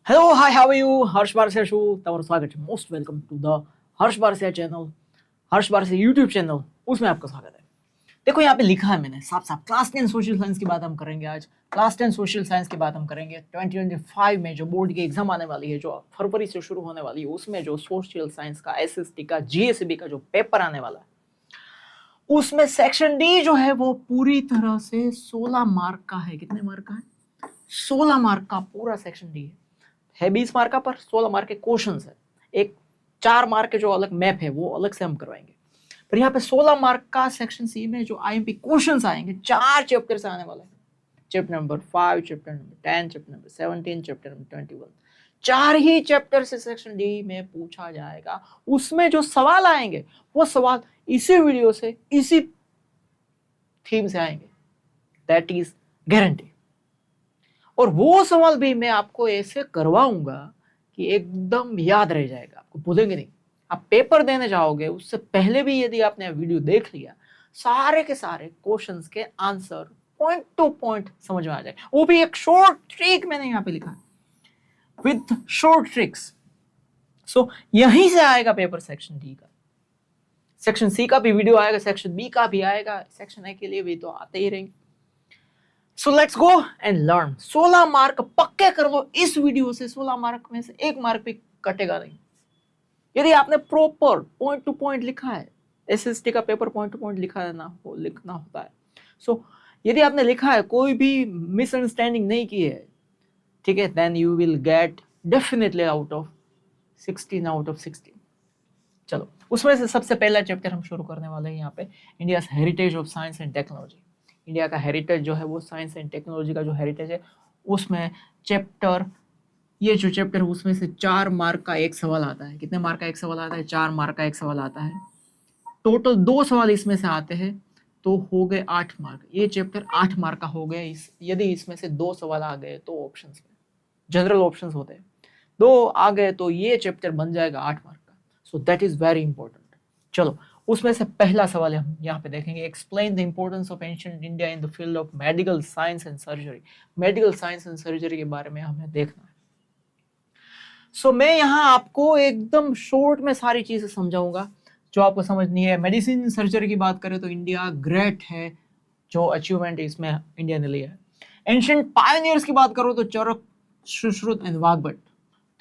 Hello hi how are you Harsh Barasiya છું તમારું स्वागत है most welcome to the Harsh Barasiya channel Harsh Barasiya YouTube channel उसमें आपका स्वागत है। देखो यहाँ पे लिखा है मैंने साफ साफ क्लास 10 सोशल साइंस की बात हम करेंगे आज। क्लास 10 सोशल साइंस की बात हम करेंगे 2025 में जो बोर्ड की एग्जाम आने वाली है, जो फरवरी से शुरू होने वाली है, उसमें जो सोशल साइंस का एसएसटी का जीएसबी का जो पेपर आने वाला है, उसमें सेक्शन डी जो है वो पूरी तरह से 16 मार्क का है। कितने मार्क का है? 16 मार्क का पूरा सेक्शन डी है 20 मार्क का, पर 16 मार्क के क्वेश्चंस है। एक 4 मार्क के जो अलग मैप है वो अलग से हम करवाएंगे, पर यहाँ पे 16 मार्क का सेक्शन सी में जो आईएमपी क्वेश्चंस आएंगे 4 चैप्टर से आने वाले हैं। Chapter number 5, chapter number 10, chapter number 17, chapter number 21, 4 ही चैप्टर से सेक्शन डी में पूछा जाएगा। उसमें जो सवाल आएंगे वो सवाल इसी वीडियो से, इसी थीम से आएंगे, दैट इज गारंटी। और वो सवाल भी मैं आपको ऐसे करवाऊंगा कि एकदम याद रह जाएगा, आपको भूलेंगे नहीं। आप पेपर देने जाओगे उससे पहले भी यदि आपने वीडियो देख लिया, सारे के सारे क्वेश्चंस के आंसर पॉइंट टू पॉइंट समझ में आ जाए। वो भी एक शॉर्ट ट्रिक मैंने यहाँ पे लिखा है, विद शॉर्ट ट्रिक्स। सो यहीं से आएगा पेपर सेक्शन डी का। सेक्शन सी का भी वीडियो आएगा, सेक्शन बी का भी आएगा, सेक्शन ए के लिए भी तो आते ही रहेंगे। So let's go and learn. 16 mark पक्के कर लो इस वीडियो से। 16 मार्क में से 1 मार्क भी कटेगा नहीं यदि आपने प्रॉपर पॉइंट टू पॉइंट लिखा है। एसएसटी का पेपर पॉइंट टू पॉइंट लिखना होता है। सो यदि आपने लिखा है, कोई भी मिसअंडरस्टैंडिंग नहीं की है, ठीक है, then you will get definitely out of 16 out of 16। चलो, उसमें से सबसे पहला चैप्टर हम शुरू करने वाले हैं यहाँ पे, India heritage of science and technology. India का हेरिटेज जो है वो साइंस एंड टेक्नोलॉजी का जो हेरिटेज है, उसमें चैप्टर, ये जो चैप्टर है उसमें से 4 मार्क का एक सवाल आता है। कितने मार्क का एक सवाल आता है? 4 मार्क का एक सवाल आता है। टोटल 2 सवाल इसमें से आते हैं तो हो गए 8 मार्क। ये चैप्टर 8 मार्क का हो गया। यदि इसमें से 2 सवाल आ गए तो ऑप्शंस में जनरल ऑप्शंस होते हैं, 2 आ गए तो ये चैप्टर बन जाएगा 8 मार्क का। So that is very important. चलो, उसमें से पहला सवाल हम यहाँ पे देखेंगे, explain the importance of ancient India in the field of medical science and surgery. Medical science and surgery के बारे में हमें देखना है। सो मैं यहाँ आपको एकदम शॉर्ट में सारी चीजें समझाऊंगा जो आपको समझनी है। मेडिसिन सर्जरी की बात करें तो इंडिया ग्रेट है, जो अचीवमेंट इसमें इंडिया ने लिया है। एंशिएंट पायनियर्स की बात करो तो चरक, सुश्रुत एंड वाघभट्ट,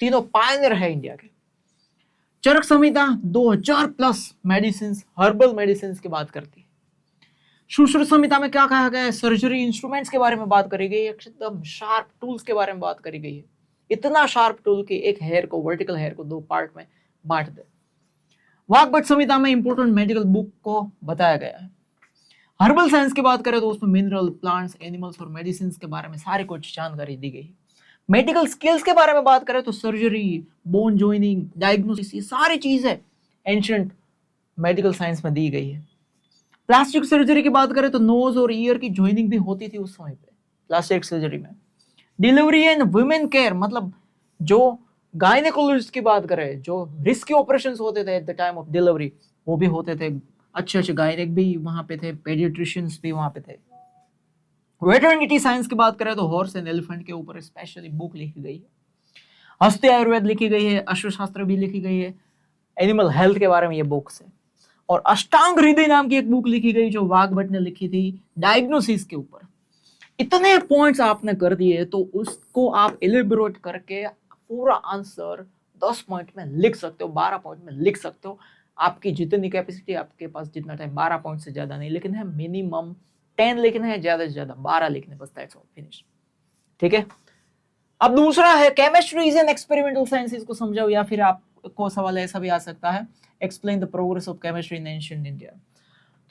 तीनों पायनियर है इंडिया के। चरक संहिता 2000 प्लस मेडिसिन, हर्बल मेडिसिन की बात करती है। सुश्रुत संहिता में क्या कहा गया है? सर्जरी इंस्ट्रूमेंट्स के बारे में बात करी गई है, एकदम शार्प टूल्स के बारे में बात करी गई है। इतना शार्प टूल कि एक हेयर को, वर्टिकल हेयर को 2 पार्ट में बांट दे। वाघभट्ट संहिता में इंपोर्टेंट मेडिकल बुक को बताया गया है। हर्बल साइंस की बात करें तो उसमें मिनरल, प्लांट्स, एनिमल्स और मेडिसिन के बारे में सारी कुछ जानकारी दी गई है। मेडिकल स्किल्स के बारे में बात करें तो सर्जरी, बोन जॉइनिंग, डायग्नोसिस, ये सारी चीजें एंशिएंट मेडिकल साइंस में दी गई है। प्लास्टिक सर्जरी की बात करें तो नोज और ईयर की जॉइनिंग भी होती थी उस समय पे प्लास्टिक सर्जरी में। डिलीवरी एंड वुमेन केयर, मतलब जो गायनेकोलॉजिस्ट की बात करें, जो रिस्की ऑपरेशंस होते थे at the time of delivery, वो भी होते थे। अच्छे अच्छे गायनेक भी वहां पे थे, पेडियाट्रिशियंस भी वहां पे थे। वेटरनिटी साइंस की बात करें तो हॉर्स एंड एलिफेंट के ऊपर स्पेशली बुक लिखी गई है। हस्ती आयुर्वेद लिखी गई है, अश्वशास्त्र भी लिखी गई है, एनिमल हेल्थ के बारे में ये बुक्स है। और अष्टांग हृदय नाम की एक बुक लिखी गई जो वाघभट्ट ने लिखी थी डायग्नोसिस के ऊपर। इतने पॉइंट्स आपने कर दिए तो उसको आप एलिबरेट करके पूरा आंसर 10 पॉइंट में लिख सकते हो, 12 पॉइंट में लिख सकते हो। आपकी जितनी कैपेसिटी, आपके पास जितना टाइम, 12 पॉइंट से ज्यादा नहीं लिखना है, मिनिमम 10 लिखना है, ज्यादा से ज्यादा 12 लिखने, बस दैट्स ऑल, फिनिश। ठीक है। अब दूसरा है chemistry is an experimental science. इसको समझाओ, या फिर आपको सवाल ऐसा भी आ सकता है, explain the progress of chemistry in ancient India.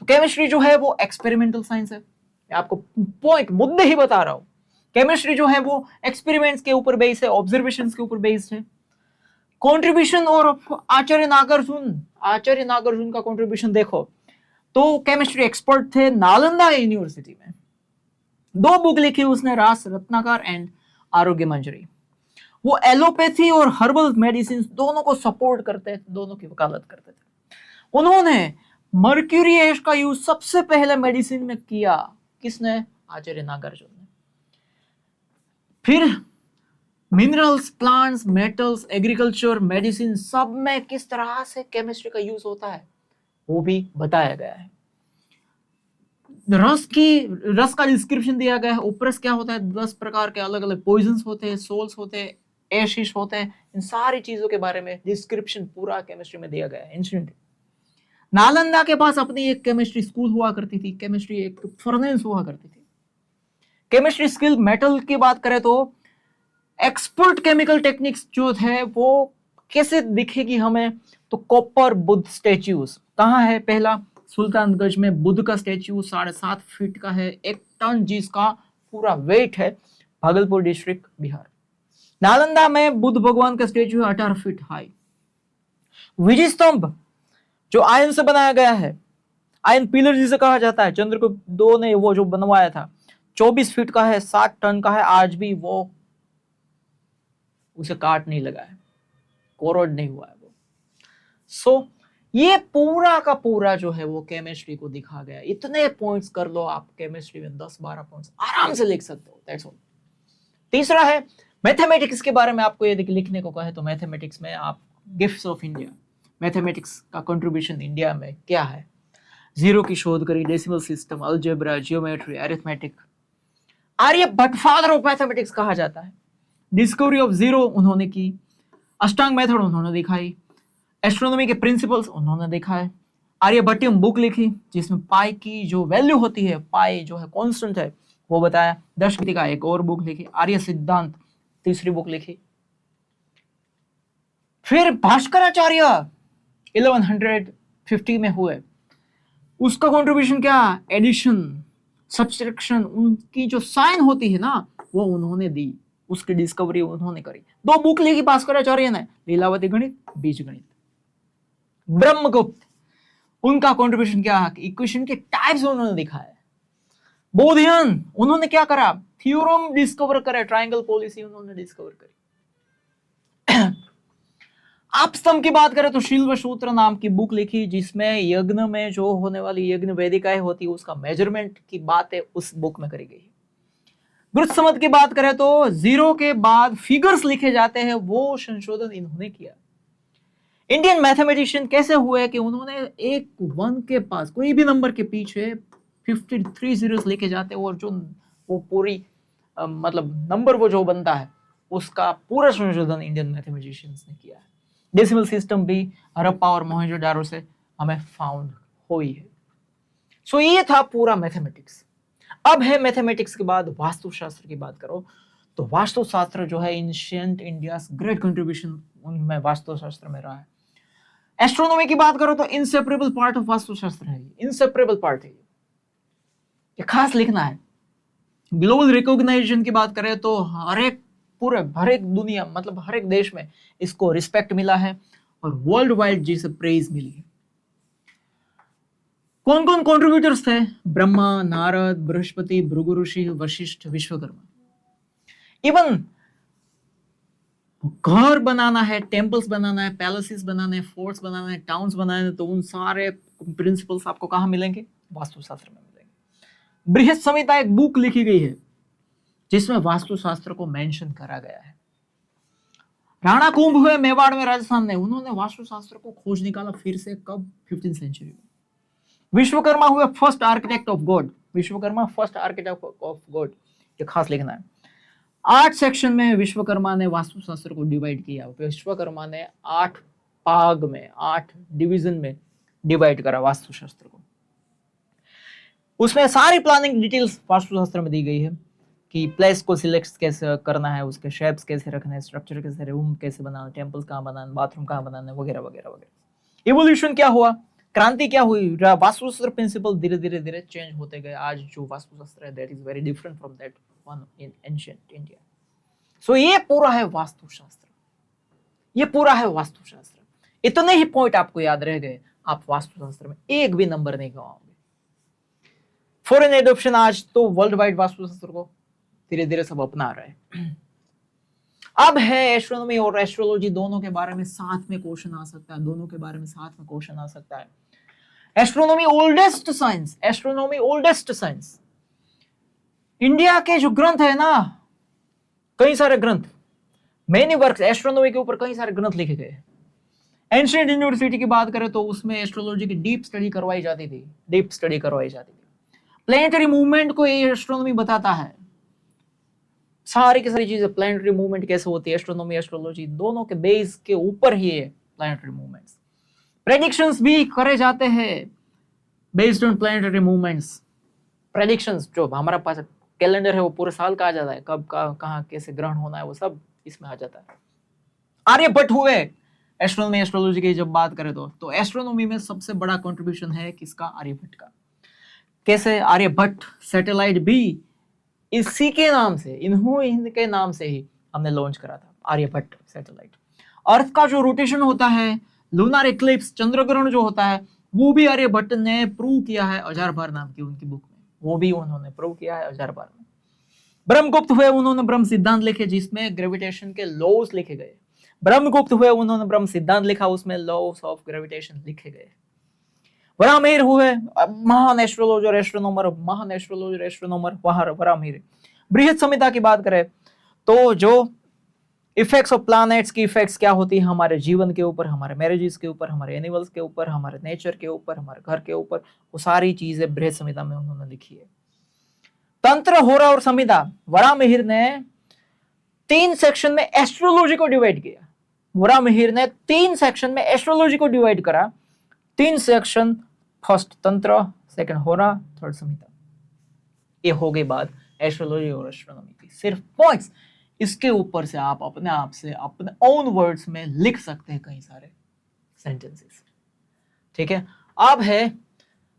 तो केमिस्ट्री जो है वो एक्सपेरिमेंटल साइंस है। आपको पॉइंट, मुद्दे ही बता रहा हूं। केमिस्ट्री जो है वो एक्सपेरिमेंट्स के ऊपर बेस्ड है, ऑब्जर्वेशंस के ऊपर बेस्ड है। कंट्रीब्यूशन और आचार्य नागार्जुन का कंट्रीब्यूशन देखो तो केमिस्ट्री एक्सपर्ट थे नालंदा यूनिवर्सिटी में। 2 बुक लिखी उसने, रास रत्नाकर एंड आरोग्य मंजरी। वो एलोपैथी और हर्बल मेडिसिन दोनों को सपोर्ट करते थे, दोनों की वकालत करते थे। उन्होंने मर्क्यूरी एश का यूज सबसे पहले मेडिसिन में किया। किसने? आचार्य नागार्जुन ने। फिर minerals, plants, metals, agriculture, medicine, सब में किस तरह से केमिस्ट्री का यूज होता है वो भी बताया गया है। रस का डिस्क्रिप्शन दिया गया है। उपरस क्या होता है, 10 प्रकार के अलग अलग पॉइजन्स होते हैं, सोल्स होते हैं, एशिश होते हैं, इन सारी चीजों के बारे में डिस्क्रिप्शन पूरा केमिस्ट्री में दिया गया है। एंशिएंट नालंदा के पास अपनी एक केमिस्ट्री स्कूल हुआ करती थी, केमिस्ट्री एक फर्नेस हुआ करती थी। केमिस्ट्री स्किल, मेटल की बात करें तो एक्सपर्ट केमिकल टेक्निक्स जो है वो कैसे दिखेगी हमें, तो कॉपर बुद्ध स्टेच्यूज कहाँ है, पहला सुल्तानगंज में बुद्ध का स्टेच्यू 7.5 फीट का है, 1 टन जिसका पूरा वेट है, भागलपुर डिस्ट्रिक्ट बिहार। नालंदा में बुद्ध भगवान का स्टेच्यू है 18 फीट हाई। विजय स्तंभ जो आयन से बनाया गया है, आयन पिलर जिसे कहा जाता है, चंद्रगुप्त II ने वो जो बनवाया था, 24 फीट का है, 7 टन का है, आज भी वो उसे काट नहीं लगा है, कोरोड नहीं हुआ है वो। सो ये पूरा का पूरा जो है वो केमिस्ट्री को दिखा गया। इतने पॉइंट्स कर लो आप केमिस्ट्री में, 10-12 पॉइंट्स आराम से लिख सकते हो, दैट्स ऑल। तीसरा है मैथमेटिक्स के बारे में आपको यदि लिखने को कहे तो मैथमेटिक्स में आप गिफ्ट्स ऑफ इंडिया, मैथमेटिक्स का कंट्रीब्यूशन इंडिया में क्या है, जीरो की शोध करी, decimal system, algebra, geometry, arithmetic. Aryabhata father of mathematics कहा जाता है। डिस्कवरी ऑफ जीरो उन्होंने की, अष्टांग मेथड उन्होंने दिखाई, एस्ट्रोनॉमी के प्रिंसिपल्स उन्होंने देखा है। आर्यभट्टियम बुक लिखी जिसमें पाई की जो वैल्यू होती है, पाई जो है कांस्टेंट है, वो बताया। दशमति का एक और बुक लिखी, आर्य सिद्धांत तीसरी बुक लिखी। फिर भास्कराचार्य 1150 में हुए, उसका कंट्रीब्यूशन क्या, एडिशन, सब्सट्रैक्शन, उनकी जो साइन होती है ना वो उन्होंने दी, उसकी डिस्कवरी उन्होंने करी। 2 बुक लिखी भास्कराचार्य ने, लीलावती गणित, बीजगणित। ब्रह्मगुप्त, उनका कंट्रीब्यूशन क्या, इक्वेशन के टाइप्स उन्होंने दिखाया। बोधियन, उन्होंने क्या करा, थ्योरम डिस्कवर करे, ट्रायंगल पॉलिसी उन्होंने डिस्कवर करी। आप स्तंभ की बात करें तो शिल्व सूत्र नाम की बुक लिखी जिसमें यज्ञ में जो होने वाली यज्ञ वेदिकाएं होती है उसका मेजरमेंट की बात है उस बुक में करी गई। गुरुत्समत की बात करें तो जीरो के बाद फिगर्स लिखे जाते हैं, वो संशोधन इन्होंने किया। इंडियन मैथमेटिशियन कैसे हुए कि उन्होंने एक 1 के पास कोई भी नंबर के पीछे 53 जीरोस लेके जाते हैं और जो वो पूरी मतलब नंबर वो जो बनता है उसका पूरा संशोधन इंडियन मैथमेटिशियंस ने किया है। डेसिमल सिस्टम भी हड़प्पा और मोहनजोदारो से हमें फाउंड हुई है। सो ये था पूरा मैथमेटिक्स। अब है मैथमेटिक्स के बाद वास्तुशास्त्र की बात करो तो वास्तुशास्त्र जो है एंशिएंट इंडिया ग्रेट कंट्रीब्यूशन उनमें वास्तुशास्त्र में रहा है। एस्ट्रोनॉमी की बात करो तो इनसेपरेबल पार्ट ऑफ वास्तुशास्त्र है, इनसेपरेबल पार्ट है, ये खास लिखना है। ग्लोबल रिकॉग्नाइजेशन की बात करें तो हर एक दुनिया मतलब हर एक देश में इसको रिस्पेक्ट मिला है और वर्ल्ड वाइड जिसे प्रेज मिली है। कौन कौन कंट्रीब्यूटर्स थे, ब्रह्मा, नारद, बृहस्पति, भृगु ऋषि, वशिष्ठ, विश्वकर्मा। इवन घर बनाना है, टेम्पल्स बनाना है, पैलेसेस बनाने हैं, फोर्ट्स बनाना है, टाउन्स बनाने हैं, तो उन सारे प्रिंसिपल्स आपको कहां मिलेंगे, वास्तुशास्त्र में मिलेंगे। बृहत संहिता एक बुक लिखी गई है जिसमें वास्तुशास्त्र को मेंशन करा गया है। राणा कुंभ हुए मेवाड़ में, राजस्थान में, उन्होंने वास्तुशास्त्र को खोज निकाला फिर से, कब, 15th सेंचुरी में। विश्वकर्मा हुए first architect of God, Vishwakarma first architect of God, ये खास लिखना है। 8 सेक्शन में विश्वकर्मा ने वास्तुशास्त्र को डिवाइड किया। विश्वकर्मा ने 8 भाग में, 8 डिवीजन में डिवाइड करा वास्तुशास्त्र को। उसमें सारी प्लानिंग डिटेल्स वास्तुशास्त्र में दी गई है कि प्लेस को सिलेक्ट कैसे करना है, उसके शेप्स कैसे रखने हैं, स्ट्रक्चर कैसे, रूम कैसे बनाना, टेम्पल्स कहाँ बनाना, बाथरूम कहाँ बनाना, वगैरह वगैरह वगैरह। इवोल्यूशन क्या हुआ, क्रांति क्या हुई, वास्तुशास्त्र प्रिंसिपल धीरे धीरे चेंज होते गए। आज जो वास्तुशास्त्र है that is very different from that one in ancient India. So ये पूरा है वास्तुशास्त्र, ये पूरा है वास्तुशास्त्र। इतने ही पॉइंट आपको याद रह गए, आप वास्तुशास्त्र में एक भी नंबर नहीं गवाओगे। फॉरेन एडॉप्शन, आज तो वर्ल्ड वाइड वास्तुशास्त्र को धीरे धीरे सब अपना रहे हैं। अब है एस्ट्रोनॉमी और एस्ट्रोलॉजी, दोनों के बारे में साथ में क्वेश्चन आ सकता है, दोनों के बारे में साथ में क्वेश्चन आ सकता है। Astronomy oldest science, astronomy oldest science. India के जो ग्रंथ है ना, कई सारे ग्रंथ, मेनी वर्क्स, एस्ट्रोनॉमी के ऊपर कई सारे ग्रंथ लिखे गए। एंशिएंट यूनिवर्सिटी की बात करें तो उसमें एस्ट्रोलॉजी की डीप स्टडी करवाई जाती थी, डीप स्टडी करवाई जाती थी। प्लेनेटरी मूवमेंट को ये एस्ट्रोनॉमी बताता है, सारी की सारी चीजें, प्लेनेटरी मूवमेंट कैसे होती है, एस्ट्रोनॉमी एस्ट्रोलॉजी दोनों के बेस के ऊपर ही है प्लेनेटरी मूवमेंट्स। प्रेडिक्शंस भी करे जाते हैं based on planetary movements. Predictions जो हमारा पास कैलेंडर है वो पूरे साल का आ जाता है, कब कहाँ कैसे ग्रहण होना है वो सब इसमें आ जाता है। आर्यभट्ट हुए एस्ट्रोनॉमी एस्ट्रोलॉजी की जब बात करें तो एस्ट्रोनॉमी में सबसे बड़ा कंट्रीब्यूशन है किसका? आर्यभट्ट का। कैसे? आर्यभट्ट सैटेलाइट भी इसी के नाम से, इनके नाम से ही हमने लॉन्च करा था, आर्यभट्ट सैटेलाइट। अर्थ का जो रोटेशन होता है, लूनर इक्लिप्स, चंद्र ग्रहण जो होता है, वो भी आर्यभट्ट ने प्रूव किया है औजारबार नाम की उनकी बुक में, वो भी उन्होंने प्रूव किया है औजारबार में। ब्रह्मगुप्त हुए, उन्होंने ब्रह्म सिद्धांत लिखे जिसमें ग्रेविटेशन के लॉस लिखे गए। ब्रह्मगुप्त हुए, उन्होंने ब्रह्म सिद्धांत लिखा, उसमें लॉस ऑफ ग्रेविटेशन लिखे गए। वराहमिहिर हुए, महान एस्ट्रोलॉजर एस्ट्रोनॉमर, महान एस्ट्रोलॉजर एस्ट्रोनॉमर वराहमिहिर। बृहत संहिता की बात करें तो जो इफेक्ट्स ऑफ प्लैनेट्स की इफेक्ट्स क्या होती है हमारे जीवन के ऊपर, हमारे मैरिजेस के ऊपर, हमारे एनिमल्स के ऊपर, हमारे नेचर के ऊपर, हमारे घर के ऊपर, वो सारी चीजें बृहत संहिता में उन्होंने लिखी है। तंत्र, होरा और संहिता, वराहमिहिर ने 3 सेक्शन में एस्ट्रोलॉजी को डिवाइड किया। वराहमिहिर ने 3 सेक्शन में एस्ट्रोलॉजी को डिवाइड करा। 3 सेक्शन, फर्स्ट तंत्र, सेकंड होरा, थर्ड संहिता। ये हो गई बात एस्ट्रोलॉजी और एस्ट्रोनॉमी की। सिर्फ पॉइंट्स, इसके ऊपर से आप अपने आप से अपने ओन वर्ड्स में लिख सकते हैं कई सारे सेंटेंसेस। ठीक है, अब है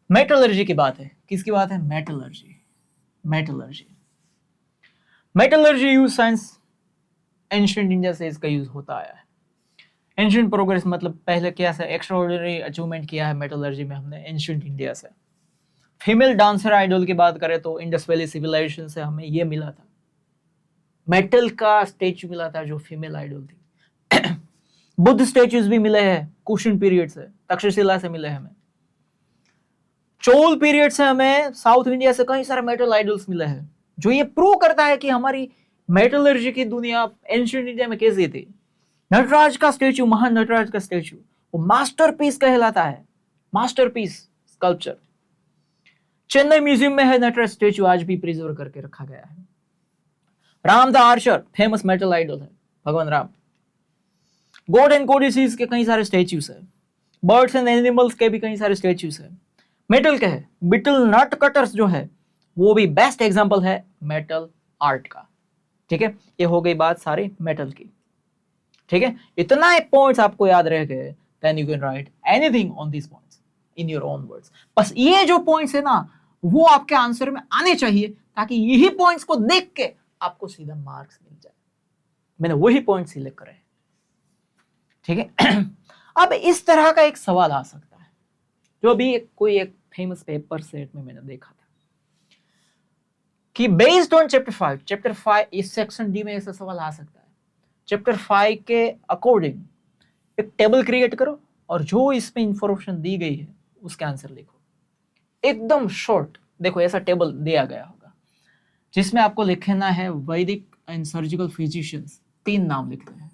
मेटलर्जी की बात है। किसकी बात है? Metallurgy. Metallurgy, metallurgy use science ancient India से इसका यूज होता आया है। एंशिएंट प्रोग्रेस मतलब पहले क्या से एक्स्ट्राऑर्डिनरी अचीवमेंट किया है मेटलर्जी में हमने एंशिएंट इंडिया से। फीमेल डांसर आइडल की बात करें तो इंडस वैली सिविलाइजेशन से हमें ये मिला था, मेटल का स्टैचू मिला था जो फीमेल आइडल थी। बुद्ध स्टैचूज भी मिले हैं कुशन पीरियड से, तक्षशिला से मिले हमें। चोल पीरियड से हमें साउथ इंडिया से कई सारे मेटल आइडल्स मिले हैं, जो ये प्रूव करता है कि हमारी मेटलर्जी की दुनिया एंशिएंट इंडिया में कैसी थी। नटराज का स्टैचू, महान नटराज का स्टैचू, वो मास्टरपीस कहलाता है, मास्टरपीस स्कल्पचर। चेन्नई म्यूजियम में है नटराज स्टैचू, आज भी प्रिजर्व करके रखा गया है। Ram the archer famous metal idol है, भगवान राम। गॉड एंड गॉडेसेस के कई सारे स्टैचूज है। बर्ड्स एंड एनिमल्स के भी कई सारे स्टैचूज है। मेटल के है, बिटल नट कटर्स जो है वो भी बेस्ट एग्जांपल है मेटल आर्ट का। ठीक है, ये हो गई बात सारी मेटल की। ठीक है, इतना पॉइंट्स आपको याद रह गए, then you can write anything on this points in your own words. बस ये जो पॉइंट्स है ना वो आपके आंसर में आने चाहिए, ताकि यही पॉइंट्स को देख के आपको सीधा मार्क्स मिल जाए। मैंने वही पॉइंट सिलेक्ट करे। ठीक है, अब इस तरह का एक सवाल आ सकता है, जो अभी कोई एक फेमस पेपर सेट में मैंने देखा था कि बेस्ड ऑन चैप्टर 5 इस सेक्शन डी में ऐसा सवाल आ सकता है। चैप्टर 5 के अकॉर्डिंग एक टेबल क्रिएट करो और जो इसमें इंफॉर्मेशन दी गई है उसका आंसर लिखो, एकदम शॉर्ट। देखो ऐसा टेबल दिया गया होगा जिसमें आपको लिखना है वैदिक एंड सर्जिकल फिजिशियंस 3 नाम लिखने हैं,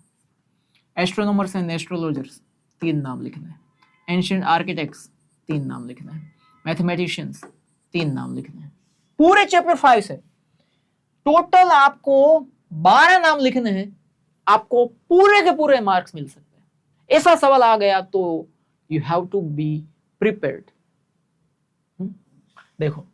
एस्ट्रोनॉमर्स एंड एस्ट्रोलॉजर्स 3 नाम लिखना है, एंशिएंट आर्किटेक्ट्स 3 नाम लिखना है, मैथमेटिशियंस 3 नाम लिखना है। पूरे चैप्टर 5 से टोटल आपको 12 नाम लिखने हैं, आपको पूरे के पूरे मार्क्स मिल सकते हैं। ऐसा सवाल आ गया तो you have to be prepared. देखो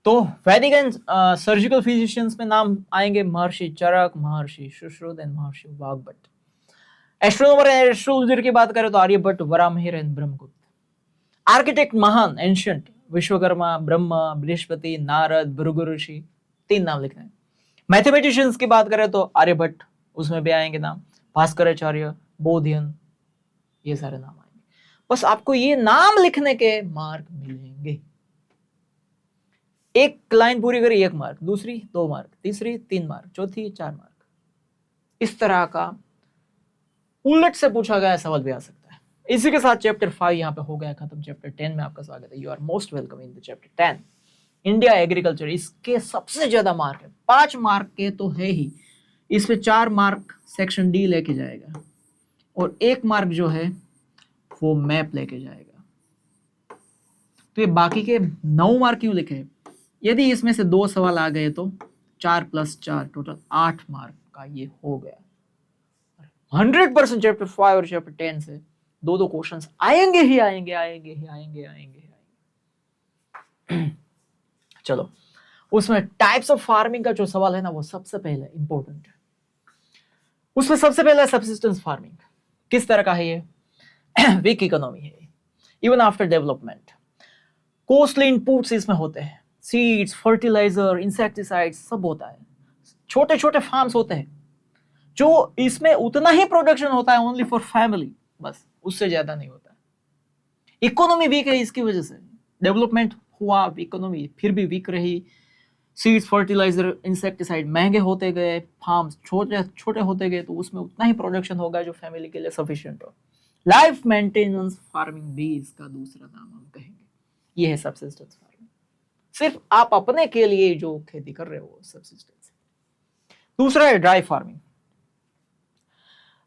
तो वैदिक एंड सर्जिकल फिजिशियंस में नाम आएंगे महर्षि चरक, महर्षि Sushruta and Maharshi Vagbhata. Astronomer and astrologer की बात करें तो आर्यभट्ट, वराहमिहिर एंड ब्रह्मगुप्त। आर्किटेक्ट महान एंशिएंट विश्वकर्मा, ब्रह्मा, बृहस्पति, नारद, भृगु ऋषि 3 नाम लिखना है। मैथमेटिशियंस की बात करें तो आर्यभट्ट, उसमें भी आएंगे नाम, भास्कराचार्य, बोधियन, ये सारे नाम आएंगे। बस आपको ये नाम लिखने के मार्क मिलेंगे। एक लाइन पूरी करी 1 मार्क, दूसरी 2 मार्क, तीसरी 3 मार्क, चौथी 4 मार्क। इस तरह का उलट से पूछा गया सवाल भी आ सकता है। इसी के साथ चैप्टर 5 यहाँ पे हो गया खत्म। चैप्टर 10 में आपका स्वागत है। You are most welcome in the chapter 10 India agriculture. इसके सबसे ज्यादा मार्क है, 5 मार्क के तो है ही। इस पे 4 मार्क सेक्शन डी लेके जाएगा और 1 मार्क जो है वो मैप लेके जाएगा। तो ये बाकी के 9 मार्क क्यों लिखे हैं? यदि इसमें से 2 सवाल आ गए तो 4 + 4 टोटल 8 मार्क का ये हो गया। 100% चैप्टर 5 और चैप्टर 10 से 2 क्वेश्चंस आएंगे ही आएंगे। चलो, उसमें टाइप्स ऑफ फार्मिंग का जो सवाल है ना, वो सबसे पहले इंपॉर्टेंट है। उसमें सबसे पहला सब्सिस्टेंस फार्मिंग। किस तरह का है ये? वीक इकोनॉमी है, even after development. Costly inputs इसमें होते हैं, सीड्स, फर्टिलाइजर, इंसेक्टिसाइड्स सब होता है। छोटे छोटे फार्म्स होते हैं जो इसमें उतना ही प्रोडक्शन होता है ओनली फॉर फैमिली, बस, उससे ज्यादा नहीं होता। इकोनॉमी वीक है, इसकी वजह से डेवलपमेंट हुआ, इकोनॉमी फिर भी वीक रही। सीड्स, फर्टिलाइजर, इंसेक्टिसाइड महंगे होते गए, फार्म्स छोटे छोटे होते गए, तो उसमें उतना ही प्रोडक्शन होगा जो फैमिली के लिए सफिशिएंट हो। लाइफ मेंटेनेंस फार्मिंग भी इसका दूसरा नाम हम कहेंगे। ये है सब्सिस्टेंस फार्मिंग। सिर्फ आप अपने के लिए जो खेती कर रहे हो सब्सिस्टेंस। दूसरा है ड्राई फार्मिंग।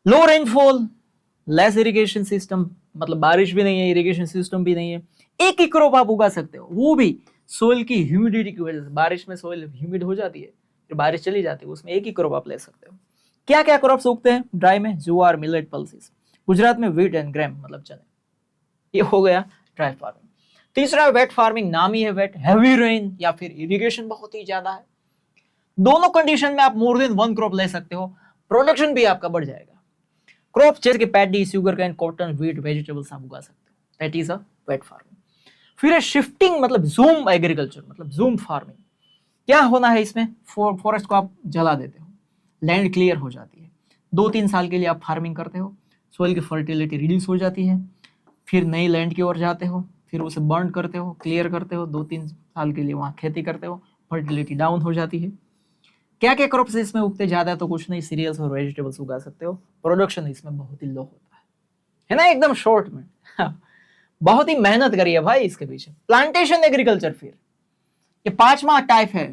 लो रेनफॉल, लेस इरिगेशन सिस्टम, मतलब बारिश भी नहीं है, इरिगेशन सिस्टम भी नहीं है, एक ही क्रॉप आप उगा सकते हो, वो भी सोइल की ह्यूमिडिटी की वजह से। बारिश में सोइल ह्यूमिड हो जाती है, फिर बारिश चली जाती है, उसमें एक ही क्रॉप आप ले सकते हो। क्या क्या क्रॉप्स उगते हैं ड्राई में? ज्वार, मिलेट, पल्सेस। गुजरात में व्हीट एंड ग्रेम, मतलब चने। ये हो गया ड्राई फार्मिंग। तीसरा वेट फार्मिंग, नाम ही है वेट, हैवी रेन या फिर इरिगेशन बहुत ही ज्यादा है। दोनों कंडीशन में आप मोर देन 1 क्रॉप ले सकते हो, प्रोडक्शन भी आपका बढ़ जाएगा। क्रॉप जैसे कि paddy, sugar cane, cotton, wheat, vegetables आप उगा सकते हो। That is a wet farming. फिर है शिफ्टिंग, मतलब जूम एग्रीकल्चर, मतलब जूम फार्मिंग। क्या होना है इसमें? फॉरेस्ट को आप जला देते हो, लैंड क्लियर हो जाती है, 2-3 साल के लिए आप फार्मिंग करते हो, सोइल की फर्टिलिटी रिड्यूस हो जाती है, फिर नई लैंड की ओर जाते हो, फिर उसे बर्न करते हो, क्लियर करते हो, 2-3 साल के लिए वहां खेती करते हो, फर्टिलिटी डाउन हो जाती है। क्या क्या क्रॉप्स इसमें उगते? ज्यादा तो कुछ नहीं, सीरियल्स और वेजिटेबल्स उगा सकते हो। प्रोडक्शन इसमें बहुत ही लो होता है ना, एकदम शॉर्ट में। बहुत ही मेहनत करी है भाई इसके पीछे। प्लांटेशन एग्रीकल्चर, फिर ये 5वां टाइप है।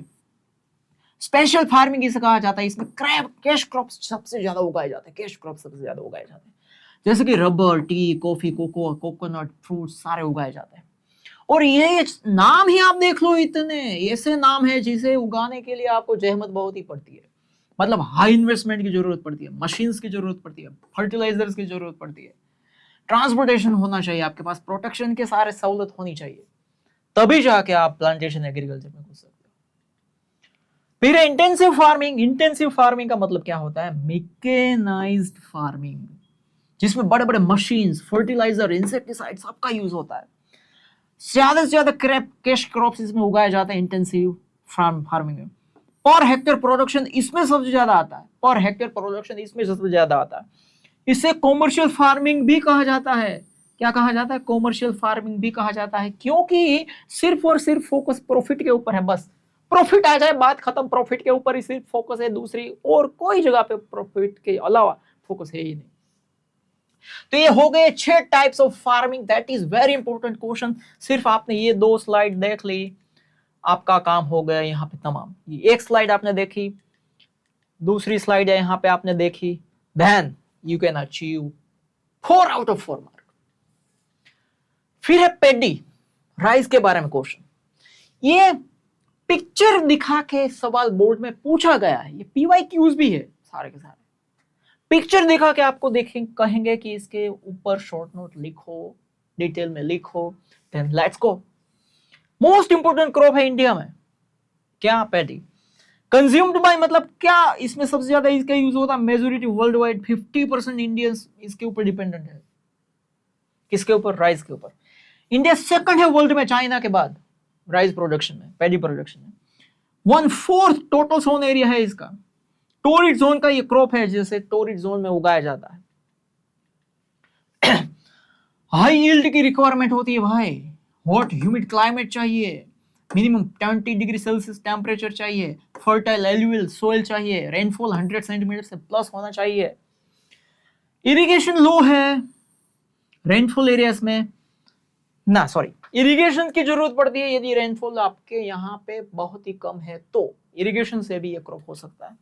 स्पेशल फार्मिंग इसे कहा जाता है। इसमें कैश क्रॉप्स सबसे ज्यादा उगाए जाते हैं, कैश क्रॉप सबसे ज्यादा उगाए जाते हैं, जैसे कि rubber, tea, coffee, cocoa, coconut, fruit सारे उगाए जाते हैं। और ये नाम ही आप देख लो, इतने ऐसे नाम है जिसे उगाने के लिए आपको जहमत बहुत ही पड़ती है। मतलब हाई इन्वेस्टमेंट की जरूरत पड़ती है, मशीन्स की जरूरत पड़ती है, फर्टिलाइजर्स की जरूरत पड़ती है, ट्रांसपोर्टेशन होना चाहिए आपके पास, प्रोटेक्शन के सारे सहूलत होनी चाहिए, तभी जाके आप प्लांटेशन एग्रीकल्चर में घुस सकते हो। फिर इंटेंसिव फार्मिंग। इंटेंसिव फार्मिंग का मतलब क्या होता है? मैकेनाइज्ड फार्मिंग, जिसमें बड़े बड़े मशीन्स, फर्टिलाइजर, इंसेक्टिसाइड सबका यूज होता है। ज्यादा से ज्यादा कैश क्रॉप्स इसमें उगाए जाते हैं इंटेंसिव फार्मिंग में। पर हेक्टेयर प्रोडक्शन इसमें सबसे ज्यादा आता है, पर हेक्टेयर प्रोडक्शन इसमें सबसे ज्यादा आता है। इसे कॉमर्शियल फार्मिंग भी कहा जाता है। क्या कहा जाता है? कॉमर्शियल फार्मिंग भी कहा जाता है, क्योंकि सिर्फ और सिर्फ फोकस प्रॉफिट के ऊपर है। बस प्रॉफिट आ जाए, बात खत्म, प्रॉफिट के ऊपर ही सिर्फ फोकस है, दूसरी और कोई जगह पे प्रॉफिट के अलावा फोकस है ही नहीं। तो ये हो गए 6 types of farming. That is very important question. सिर्फ आपने ये 2 स्लाइड देख ली, आपका काम हो गया यहाँ पे तमाम। ये एक स्लाइड आपने देखी, दूसरी स्लाइड है यहाँ पे आपने देखी, then you can achieve 4 out of 4 mark. फिर है पेडी, राइस के बारे में क्वेश्चन। ये पिक्चर दिखा के सवाल बोर्ड में पूछा गया है, ये PYQs भी है सारे के सारे। पिक्चर दिखा के आपको कहेंगे कि इसके ऊपर शॉर्ट नोट लिखो, डिटेल में लिखो, then let's go. Most important crop है इंडिया में, क्या? पैडी। कंज्यूम्ड बाय, मतलब क्या इसमें सबसे ज्यादा इसका यूज होता है? मेजोरिटी वर्ल्ड वाइड 50% इंडियंस इसके ऊपर डिपेंडेंट है। किसके ऊपर? राइस के ऊपर। इंडिया सेकंड है वर्ल्ड में चाइना के बाद राइस प्रोडक्शन में, पैडी प्रोडक्शन में। 1/4 टोटल सोन एरिया है इसका। टोरिड जोन का ये क्रॉप है, जिसे टोरिड जोन में उगाया जाता है। हाई यील्ड की रिक्वायरमेंट होती है भाई, हॉट ह्यूमिड क्लाइमेट चाहिए, मिनिमम 20 डिग्री सेल्सियस टेम्परेचर चाहिए, फर्टाइल एल्यूवियल सोइल चाहिए, रेनफॉल 100 सेंटीमीटर से प्लस होना चाहिए, इरिगेशन लो है रेनफॉल एरियाज में ना, सॉरी, इरिगेशन की जरूरत पड़ती है यदि रेनफॉल आपके यहाँ पे बहुत ही कम है, तो इरिगेशन से भी ये क्रॉप हो सकता है।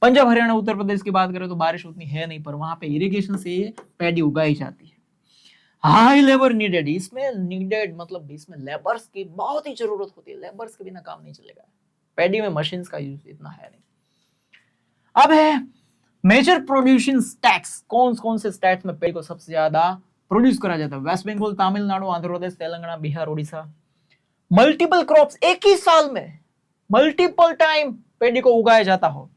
पंजाब हरियाणा उत्तर प्रदेश की बात करें तो बारिश उतनी है नहीं, पर वहां पे इरिगेशन से पैडी उगाई जाती है। हाई लेबर नीडेड, इसमें नीडेड मतलब इसमें लेबर्स की बहुत ही जरूरत होती है, लेबर्स के बिना काम नहीं चलेगा। पैडी में मशीन्स का यूज इतना है नहीं। अब है मेजर प्रोड्यूसिंग स्टेट्स, कौन कौन से स्टेट्स में पैडी को सबसे ज्यादा प्रोड्यूस करा जाता है? Waste Bengal, Tamil Nadu, Andhra Pradesh, Telangana, Bihar, Orissa. Multiple crops, एक ही साल में मल्टीपल टाइम पैडी को उगाया जाता हो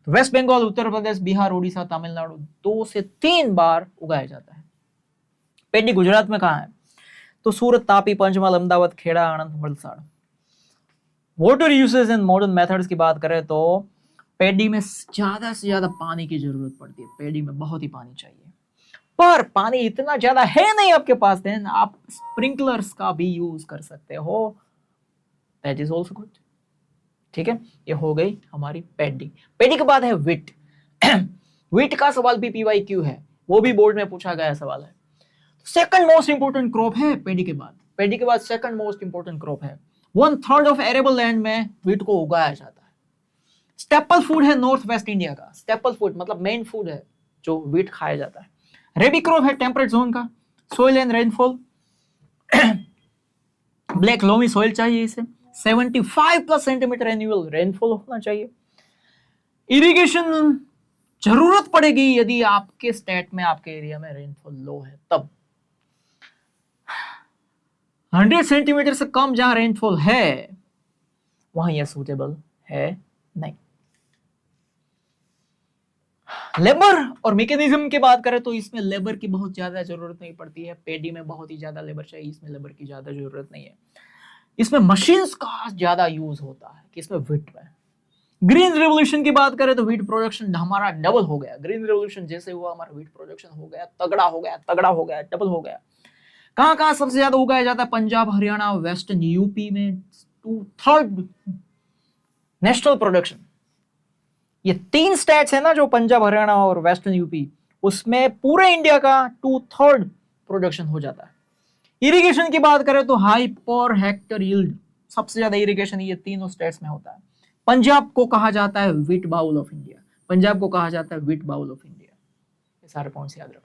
तो वेस्ट बंगाल, उत्तर प्रदेश, बिहार, उड़ीसा, तमिलनाडु 2 से 3 बार उगाया जाता है। पैडी गुजरात में कहां है? तो Surat, Tapi, Panchmahal, Ahmedabad, Kheda, Anand, Valsad. Water usage and modern methods की बात करें तो पैडी में ज्यादा से ज्यादा पानी की जरूरत पड़ती है, पैडी में बहुत ही पानी चाहिए, पर पानी इतना ज्यादा है नहीं आपके पास, देन आप स्प्रिंकलर्स का भी यूज कर सकते हो, दैट इज ऑल्सो गुड। ठीक है, ये हो गई हमारी पैडी। पैडी के बाद है व्हीट। व्हीट का सवाल भी PYQ है, वो भी बोर्ड में पूछा गया सवाल है। सेकंड मोस्ट इंपोर्टेंट क्रॉप है पैडी के बाद। पैडी के बाद सेकंड मोस्ट इंपोर्टेंट क्रॉप है। 1/3 ऑफ एरेबल लैंड में व्हीट को उगाया जाता है। स्टेपल फूड है नॉर्थ वेस्ट इंडिया का, स्टेपल फूड मतलब मेन फूड है जो व्हीट खाया जाता है। रेबी क्रॉप है टेम्परेट जोन का। Soil and rainfall, black loamy soil चाहिए इसे। 75+ सेंटीमीटर एनुअल रेनफॉल होना चाहिए। इरिगेशन जरूरत पड़ेगी यदि आपके स्टेट में, आपके एरिया में रेनफॉल लो है तब। 100 सेंटीमीटर से कम जहां रेनफॉल है वहां यह सूटेबल है नहीं। लेबर और मैकेनिज्म की बात करें तो इसमें लेबर की बहुत ज्यादा जरूरत नहीं पड़ती है। पैडी में बहुत ही ज्यादा लेबर चाहिए, इसमें लेबर की ज्यादा जरूरत नहीं है। इसमें मशीन्स का ज्यादा यूज होता है कि इसमें व्हीट में। ग्रीन रेवोल्यूशन की बात करें तो व्हीट प्रोडक्शन हमारा डबल हो गया। ग्रीन रेवोल्यूशन जैसे हुआ हमारा व्हीट प्रोडक्शन हो गया, तगड़ा हो गया, तगड़ा हो गया, डबल हो गया। कहां कहां सबसे ज्यादा उगाया जाता है? पंजाब, हरियाणा, वेस्टर्न यूपी में 2/3 नेशनल प्रोडक्शन। ये 3 स्टेट्स है ना जो पंजाब, हरियाणा और वेस्टर्न यूपी, उसमें पूरे इंडिया का 2/3 प्रोडक्शन हो जाता है। इरिगेशन की बात करें तो हाई पर हेक्टर यील्ड, सबसे ज्यादा इरिगेशन ये तीनों स्टेट्स में होता है। पंजाब को कहा जाता है wheat bowl of India, Punjab को कहा जाता है व्हीट बाउल ऑफ इंडिया। ये सारे पॉइंट्स याद रख लो।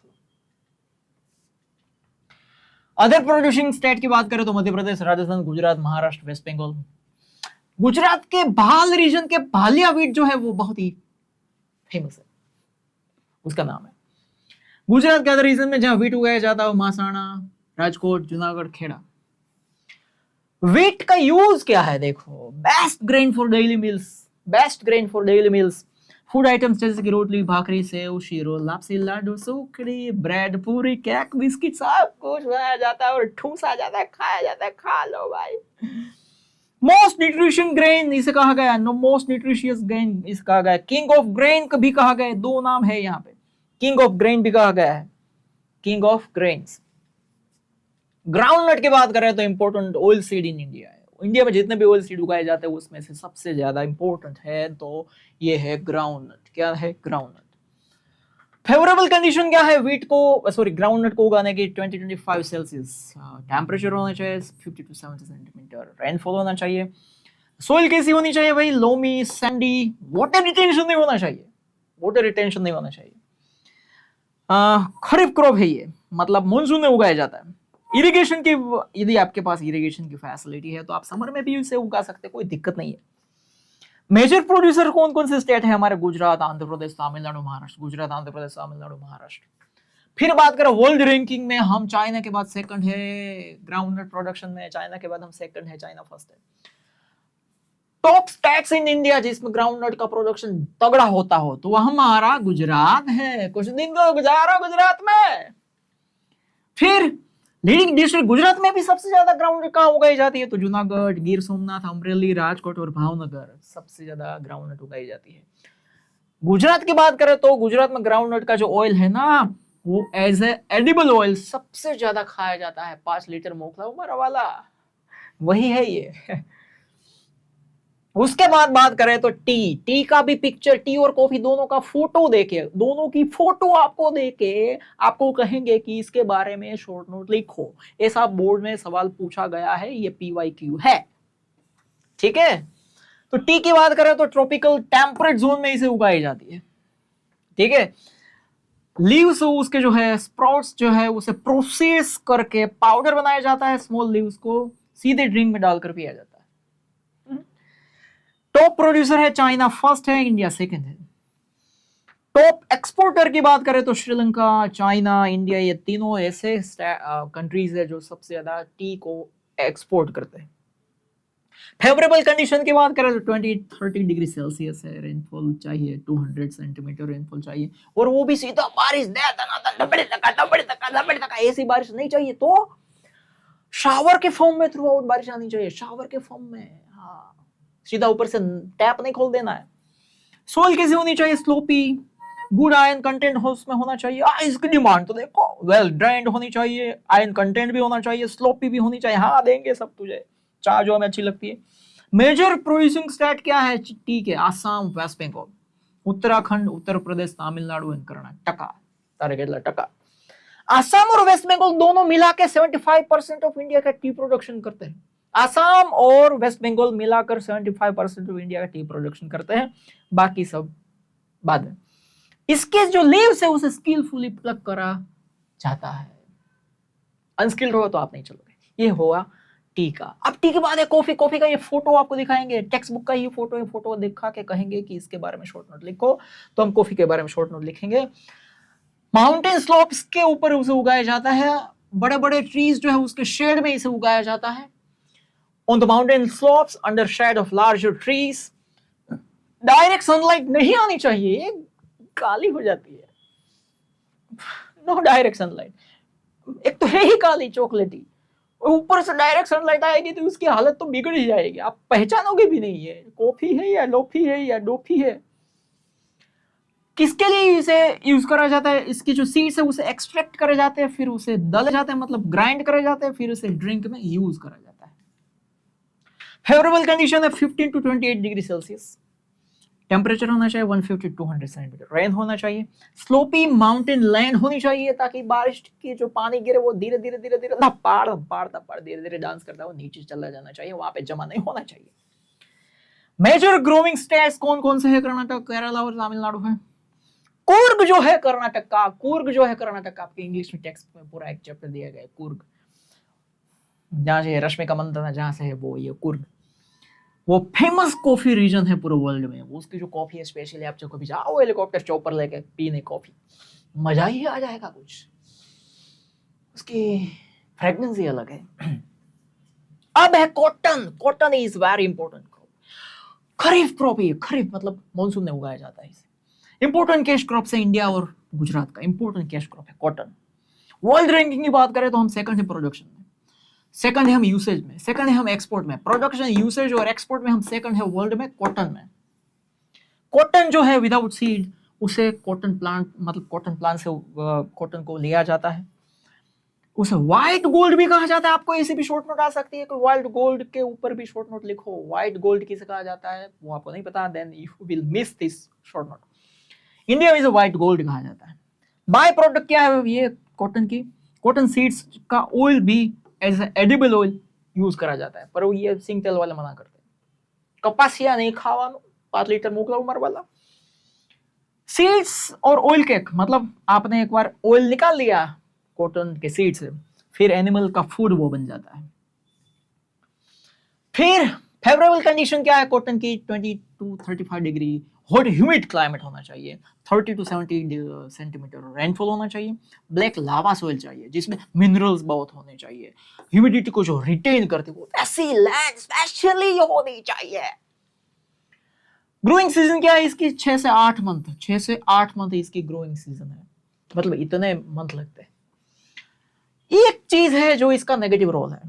अदर प्रोड्यूसिंग स्टेट की बात करें तो मध्य प्रदेश, राजस्थान, गुजरात, महाराष्ट्र, वेस्ट बंगाल। गुजरात के भाल रीजन के भालिया व्हीट जो है वो बहुत ही फेमस है, उसका नाम है। गुजरात के अदर रीजन में जहां व्हीट उगाया जाता है महासाणा, राजकोट, जूनागढ़, खेड़ा। व्हीट का यूज क्या है देखो, best grain for daily meals, best grain for daily meals. Food items जैसे कि रोटली, भाकरी, सेव, शीरो, लापसी, लाडू, सूखड़ी, ब्रेड, पूरी, केक, बिस्किट सब कुछ बनाया जाता है और ठूसा जाता है, खाया जाता है। खा लो भाई। मोस्ट न्यूट्रिशन ग्रेन इसे कहा गया, नो मोस्ट न्यूट्रिशियस ग्रेन इसे कहा गया। किंग ऑफ ग्रेन भी कहा गया, 2 नाम है यहाँ पे। किंग ऑफ ग्रेन भी कहा गया है, किंग ऑफ ग्रेन्स। ग्राउंडनट की बात करें तो important oil seed in India है। इंडिया में जितने भी ऑयल सीड उगाए जाते हैं उसमें से सबसे ज्यादा इंपॉर्टेंट है तो ये है ग्राउंडनट। क्या है? ग्राउंडनट। फेवरेबल कंडीशन क्या है व्हीट को, सॉरी ग्राउंडनट को उगाने की? 20-25 सेल्सियस टेम्परेचर होना चाहिए, 50 to 70 सेंटीमीटर रेनफॉल होना चाहिए। सोइल कैसी होनी चाहिए भाई? लोमी, सैंडी, वाटर रिटेंशन नहीं होना चाहिए, वाटर रिटेंशन नहीं होना चाहिए। खरीफ क्रॉप है ये, मतलब मानसून में उगाया जाता है। इरिगेशन की, यदि आपके पास इरिगेशन की फैसिलिटी है तो आप समर में भी इसे उगा सकते हैं, कोई दिक्कत नहीं है। मेजर प्रोड्यूसर कौन कौन से स्टेट है हमारे? गुजरात, आंध्र प्रदेश, तमिलनाडु, महाराष्ट्र। गुजरात, आंध्र प्रदेश, तमिलनाडु, महाराष्ट्र। फिर बात करें वर्ल्ड रैंकिंग में, हम चाइना के बाद सेकंड है ग्राउंडनट प्रोडक्शन में, चाइना के बाद हम सेकंड है, चाइना फर्स्ट है। टॉप स्टेट्स इन इंडिया जिसमें ग्राउंडनट का प्रोडक्शन तगड़ा होता हो तो वह हमारा गुजरात है। कुछ दिन तो गुजारो गुजरात में। फिर लीडिंग डिस्ट्रिक्ट गुजरात में भी सबसे ज्यादा ग्राउंडनट कहां उगाई जाती है? तो जूनागढ़, गिर सोमनाथ, अमरेली, राजकोट और भावनगर सबसे ज्यादा ग्राउंडनट उगाई जाती है। गुजरात की बात करें तो गुजरात में ग्राउंडनट का जो ऑयल है ना वो एज ए एडिबल ऑयल सबसे ज्यादा खाया जाता है। 5 लीटर मोखला उमर वाला वही है ये। उसके बाद बात करें तो टी का भी पिक्चर, टी और कॉफी दोनों का फोटो देके, दोनों की फोटो आपको देके आपको कहेंगे कि इसके बारे में शॉर्ट नोट लिखो। ऐसा बोर्ड में सवाल पूछा गया है, ये PYQ है। ठीक है, तो टी की बात करें तो ट्रॉपिकल टेम्परेट जोन में इसे उगाई जाती है, ठीक है। लीव्स उसके जो है, स्प्राउट्स जो है, उसे प्रोसेस करके पाउडर बनाया जाता है, स्मॉल लीव्स को सीधे ड्रिंक में डालकर पिया जाता है। टॉप प्रोड्यूसर है चाइना, फर्स्ट है, इंडिया सेकंड है। टॉप एक्सपोर्टर की बात करें तो श्रीलंका, चाइना, इंडिया, ये तीनों ऐसे कंट्रीज है जो सबसे ज्यादा टी को एक्सपोर्ट करते हैं। फेवरेबल कंडीशन की बात करें तो 20-30 डिग्री सेल्सियस है, रेनफॉल चाहिए 200 सेंटीमीटर रेनफॉल चाहिए, और वो भी सीधा बारिश दे ऐसी बारिश नहीं चाहिए, तो शावर के फॉर्म में थ्रू आउट बारिश आनी चाहिए, शावर के फॉर्म में, हाँ, सीधा ऊपर से टैप नहीं खोल देना है। सोइल कैसी होनी चाहिए, स्लोपी, गुड आयरन कंटेंट उसमें होना चाहिए। इसकी डिमांड तो देखो, वेल ड्रेन्ड होनी चाहिए, आयरन कंटेंट भी होना चाहिए, स्लोपी भी होनी चाहिए। हाँ, देंगे सब तुझे, चार जो हमें अच्छी लगती है। मेजर प्रोड्यूसिंग स्टेट क्या है, ठीक है, आसाम, वेस्ट बंगाल, उत्तराखंड, उत्तर प्रदेश, तमिलनाडु एंड कर्नाटक। तारे કેટલા ટકા? आसाम और वेस्ट बंगाल दोनों मिला के 75% ऑफ इंडिया का टी प्रोडक्शन करते हैं। आसाम और वेस्ट बंगाल मिलाकर 75% ऑफ इंडिया का टी प्रोडक्शन करते हैं, बाकी सब बाद में। इसके जो लीव्स है उसे स्किलफुली प्लग करा जाता है। अनस्किल्ड होगा तो आप नहीं चलोगे। ये हुआ टी का। अब टी के बाद है कॉफी। कॉफी का ये फोटो आपको दिखाएंगे, टेक्स्ट बुक का ये फोटो है, फोटो दिखा के कहेंगे कि इसके बारे में शॉर्ट नोट लिखो, तो हम कॉफी के बारे में शॉर्ट नोट लिखेंगे। माउंटेन स्लोप्स के ऊपर उसे उगाया जाता है, बड़े बड़े ट्रीज जो है उसके शेड में इसे उगाया जाता है। On the mountain slopes under shade of larger trees. Direct sunlight नहीं आनी चाहिए, काली हो जाती है। नो डायरेक्ट सनलाइट, एक तो है ही काली चॉकलेटी, ऊपर से डायरेक्ट सनलाइट आएगी तो उसकी हालत तो बिगड़ ही जाएगी, आप पहचानोगे भी नहीं है कॉफी है या लोफी है या डोफी है। किसके लिए इसे यूज करा जाता है, इसकी जो सीड्स है उसे एक्सट्रैक्ट करे जाते हैं, फिर उसे दले जाते हैं, मतलब ग्राइंड करे जाते हैं, फिर उसे ड्रिंक में यूज करा जाता है। फेवरेबल कंडीशन है 15 to 28 डिग्री सेल्सियस, टेम्परेचर होना चाहिए 150 to 200 सेंटीमीटर, रेन होना चाहिए, स्लोपी माउंटेन लैंड होनी चाहिए ताकि बारिश की जो पानी गिरे वो धीरे धीरे धीरे धीरे धपाड़ धपाड़ धपाड़ धीरे धीरे डांस करता है वो नीचे चला जाना चाहिए, वहां पे जमा नहीं होना चाहिए। मेजर ग्रोइंग स्टेट्स कौन कौन से है, कर्नाटक, केरला और तमिलनाडु है। कूर्ग जो है कर्नाटक का, कूर्ग जो है कर्नाटक का, आपके इंग्लिश में टेक्स्ट में पूरा एक चैप्टर दिया गया है कूर्ग, जहां से रश्मिका मंदाना जहां से है वो ये कूर्ग, वो फेमस कॉफी रीजन है पूरे वर्ल्ड में। उसकी जो कॉफी है स्पेशली, आप जो कभी जाओ हेलीकॉप्टर चॉपर लेके पीने कॉफी, मजा ही आ जाएगा कुछ, उसकी फ्रेग्रेंस ही अलग है। अब है cotton. Cotton is very important crop, kharif crop है, खरीफ मतलब मानसून में उगाया जाता है इसे। इंपॉर्टेंट कैश क्रॉप है इंडिया और गुजरात का, इंपॉर्टेंट कैश क्रॉप है कॉटन। वर्ल्ड रैंकिंग की बात करें तो हम सेकंड है प्रोडक्शन में, सेकंड है हम यूसेज में, सेकंड है हम एक्सपोर्ट में, प्रोडक्शन, यूसेज और एक्सपोर्ट में हम सेकंड है वर्ल्ड में कॉटन में। कॉटन जो है विदाउट सीड, उसे कॉटन प्लांट मतलब कॉटन प्लांट से कॉटन को लिया जाता है, उसे व्हाइट गोल्ड भी कहा जाता है। आपको ऐसे भी शॉर्ट नोट आ सकती है कि व्हाइट गोल्ड के ऊपर भी शॉर्ट नोट लिखो, व्हाइट गोल्ड किसे कहा जाता है वो आपको नहीं पता, then you will miss this short note. India में इसे व्हाइट गोल्ड कहा जाता है। बाय प्रोडक्ट क्या है ये कॉटन की, कॉटन सीड्स का ऑयल भी एज एडिबल ऑयल यूज करा जाता है, पर वो ये सिंग तेल वाले मना करते हैं। कपासिया नहीं खावानो 5 लीटर मोकला उमर वाला। सीड्स और ऑयल केक मतलब आपने एक बार ऑयल निकाल लिया कॉटन के सीड से, फिर एनिमल का फूड वो बन जाता है। फिर फेवरेबल कंडीशन क्या है कॉटन की, 20 to 35 degree hot humid climate होना चाहिए, 30 to 70 सेंटीमीटर रेनफॉल होना चाहिए, ब्लैक लावा सोइल चाहिए जिसमें मिनरल्स बहुत होने चाहिए, ह्यूमिडिटी को जो रिटेन करते वो ऐसी लैंड स्पेशली होनी चाहिए। ग्रोइंग सीजन क्या है इसकी, 6 से 8 मंथ, 6 से 8 मंथ इसकी ग्रोइंग सीजन है, मतलब इतने मंथ लगते हैं। एक चीज है जो इसका नेगेटिव रोल है,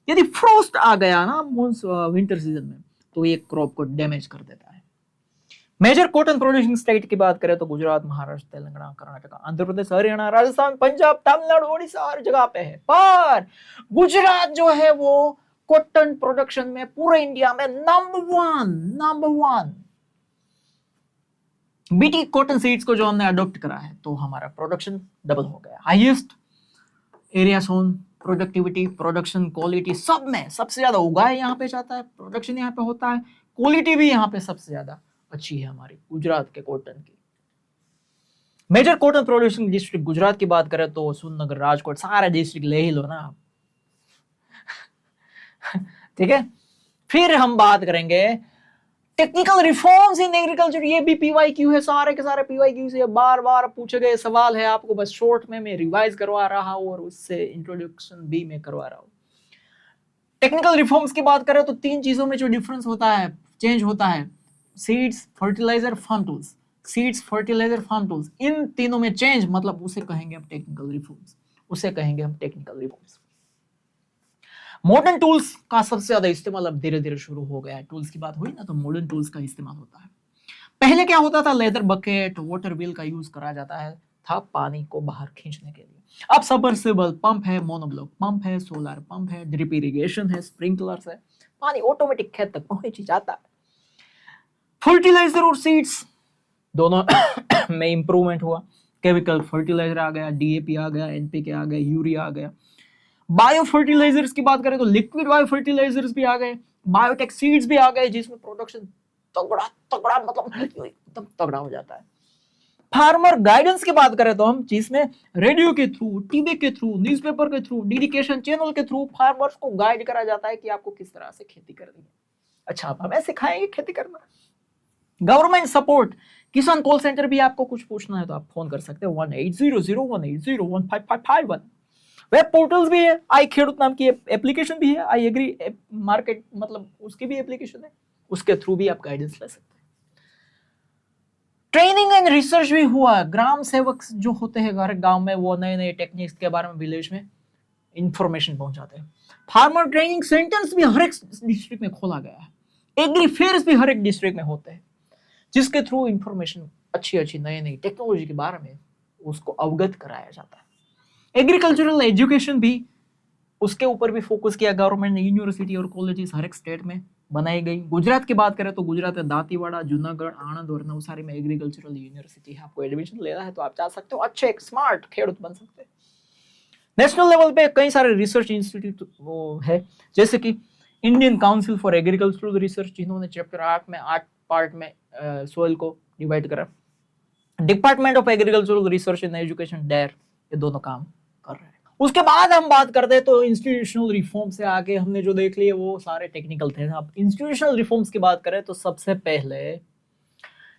यदि फ्रोस्ट आ गया ना विंटर सीजन में तो ये क्रॉप को डैमेज कर देता है। मेजर कॉटन प्रोड्यूसिंग स्टेट की बात करें तो गुजरात, महाराष्ट्र, तेलंगाना, कर्नाटक, आंध्र प्रदेश, हरियाणा, राजस्थान, पंजाब, तमिलनाडु, ओडिशा हर जगह पे है, पर गुजरात जो है वो कॉटन प्रोडक्शन में पूरे इंडिया में number one. BT cotton seeds को जो हमने अडॉप्ट करा है तो हमारा प्रोडक्शन डबल हो गया, हाईएस्ट एरिया सोन, प्रोडक्टिविटी, प्रोडक्शन, क्वालिटी सब में सबसे ज्यादा उगाया यहाँ पे जाता है, प्रोडक्शन यहाँ पे होता है, क्वालिटी भी यहाँ पे सबसे ज्यादा अच्छी है हमारी गुजरात के कॉटन की। Major cotton producing district Gujarat की बात करें तो सुरनगर, राजकोट, सारे डिस्ट्रिक्ट ले ही लो ना आप। ठीक है, फिर हम बात करेंगे टेक्निकल रिफॉर्म्स इन एग्रीकल्चर। ये भी पीवाईक्यू है, सारे के सारे पीवाईक्यू से बार बार पूछे गए सवाल है, आपको बस शॉर्ट में मैं रिवाइज करवा रहा हूं और उससे इंट्रोडक्शन भी मैं करवा रहा हूं। टेक्निकल रिफॉर्म्स की बात करें तो 3 चीजों में जो डिफरेंस होता है, चेंज होता है, seeds, fertilizer, farm tools. Seeds, fertilizer, farm tools, इन तीनों में चेंज मतलब उसे कहेंगे हम टेक्निकल रिफॉर्म्स, उसे कहेंगे हम टेक्निकल रिफॉर्म्स। मॉडर्न टूल्स का सबसे ज्यादा इस्तेमाल अब धीरे धीरे शुरू हो गया है। टूल्स की बात हुई ना तो मॉडर्न टूल्स का इस्तेमाल होता है। पहले क्या होता था, लेदर बकेट, वाटर व्हील का यूज करा जाता है था पानी को बाहर खींचने के लिए। अब सबमर्सिबल पंप है, मोनोब्लॉक पंप है, सोलर पंप है, ड्रिप इरिगेशन है, स्प्रिंकलर्स है, पानी ऑटोमेटिक खेत तक पहुंच जाता है। फर्टिलाइजर और सीड्स दोनों में इंप्रूवमेंट हुआ। केमिकल फर्टिलाइजर आ गया, डीएपी आ गया, एनपीके आ गया, यूरिया आ गया। बायो फर्टिलाइजर्स की बात करें तो लिक्विड बायो फर्टिलाइजर्स भी आ गए, बायोटेक सीड्स भी आ गए जिसमें प्रोडक्शन तगड़ा तगड़ा मतलब एकदम तगड़ा हो जाता है। फार्मर गाइडेंस की बात करें तो हम जिसमें रेडियो के थ्रू, टीवी के थ्रू, न्यूज़पेपर के थ्रू, डेडिकेशन चैनल के थ्रू फार्मर्स को गाइड करा जाता है कि आपको किस तरह से खेती करनी है। अच्छा, आप हमें सिखाएंगे खेती करना। गवर्नमेंट सपोर्ट, किसान कॉल सेंटर भी आपको कुछ पूछना है तो आप फोन कर सकते हो 180018015551। वेब पोर्टल्स भी है, आई खेडूत नाम की एप्लीकेशन भी है, आई एग्री मार्केट मतलब उसकी भी एप्लीकेशन है, उसके थ्रू भी आप गाइडेंस ले सकते हैं। ट्रेनिंग एंड रिसर्च भी हुआ। ग्राम सेवक जो होते हैं हर गांव में, वो नए नए टेक्निक्स के बारे में विलेज में इंफॉर्मेशन पहुंचाते हैं। फार्मर ट्रेनिंग सेंटर्स भी हर एक डिस्ट्रिक्ट में खोला गया है। एग्री फेयर्स भी हर एक डिस्ट्रिक्ट में होते हैं जिसके थ्रू इंफॉर्मेशन अच्छी अच्छी नई नई टेक्नोलॉजी के बारे में उसको अवगत कराया जाता है। एग्रीकल्चरल एजुकेशन भी, उसके ऊपर भी फोकस किया गवर्नमेंट ने। यूनिवर्सिटी और कॉलेजेस हर एक स्टेट में बनाई गई। गुजरात की बात करें तो गुजरात में दांतीवाड़ा, जूनागढ़, आनंद और नवसारी में एग्रीकल्चरल यूनिवर्सिटी है। आपको एडमिशन लेना है तो आप जा सकते हो, अच्छे एक स्मार्ट खेडूत बन सकते हैं। नेशनल लेवल पे कई सारे रिसर्च इंस्टीट्यूट वो है, जैसे कि Indian council for agricultural research, जिन्होंने चैप्टर 8 में 8 पार्ट में सोइल को डिवाइड करा। Department of agricultural research and education, DARE, ये दोनों काम कर रहे हैं। उसके बाद हम बात करते हैं तो इंस्टीट्यूशनल रिफॉर्म से आगे हमने जो देख लिए वो सारे टेक्निकल थे। अब इंस्टीट्यूशनल रिफॉर्म्स की बात करें तो सबसे पहले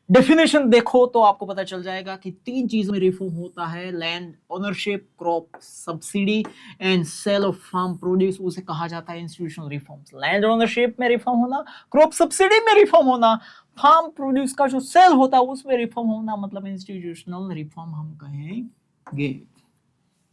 डेफिनेशन देखो तो आपको पता चल जाएगा कि 3 चीजों में रिफॉर्म होता है। Land ownership, crop subsidy and sale of farm produce, उसे कहा जाता है इंस्टीट्यूशनल रिफॉर्म्स। लैंड ओनरशिप में रिफॉर्म होना, क्रॉप सब्सिडी में रिफॉर्म होना, फार्म प्रोड्यूस का जो सेल होता है उसमें रिफॉर्म होना, मतलब इंस्टीट्यूशनल रिफॉर्म हम कहेंगे।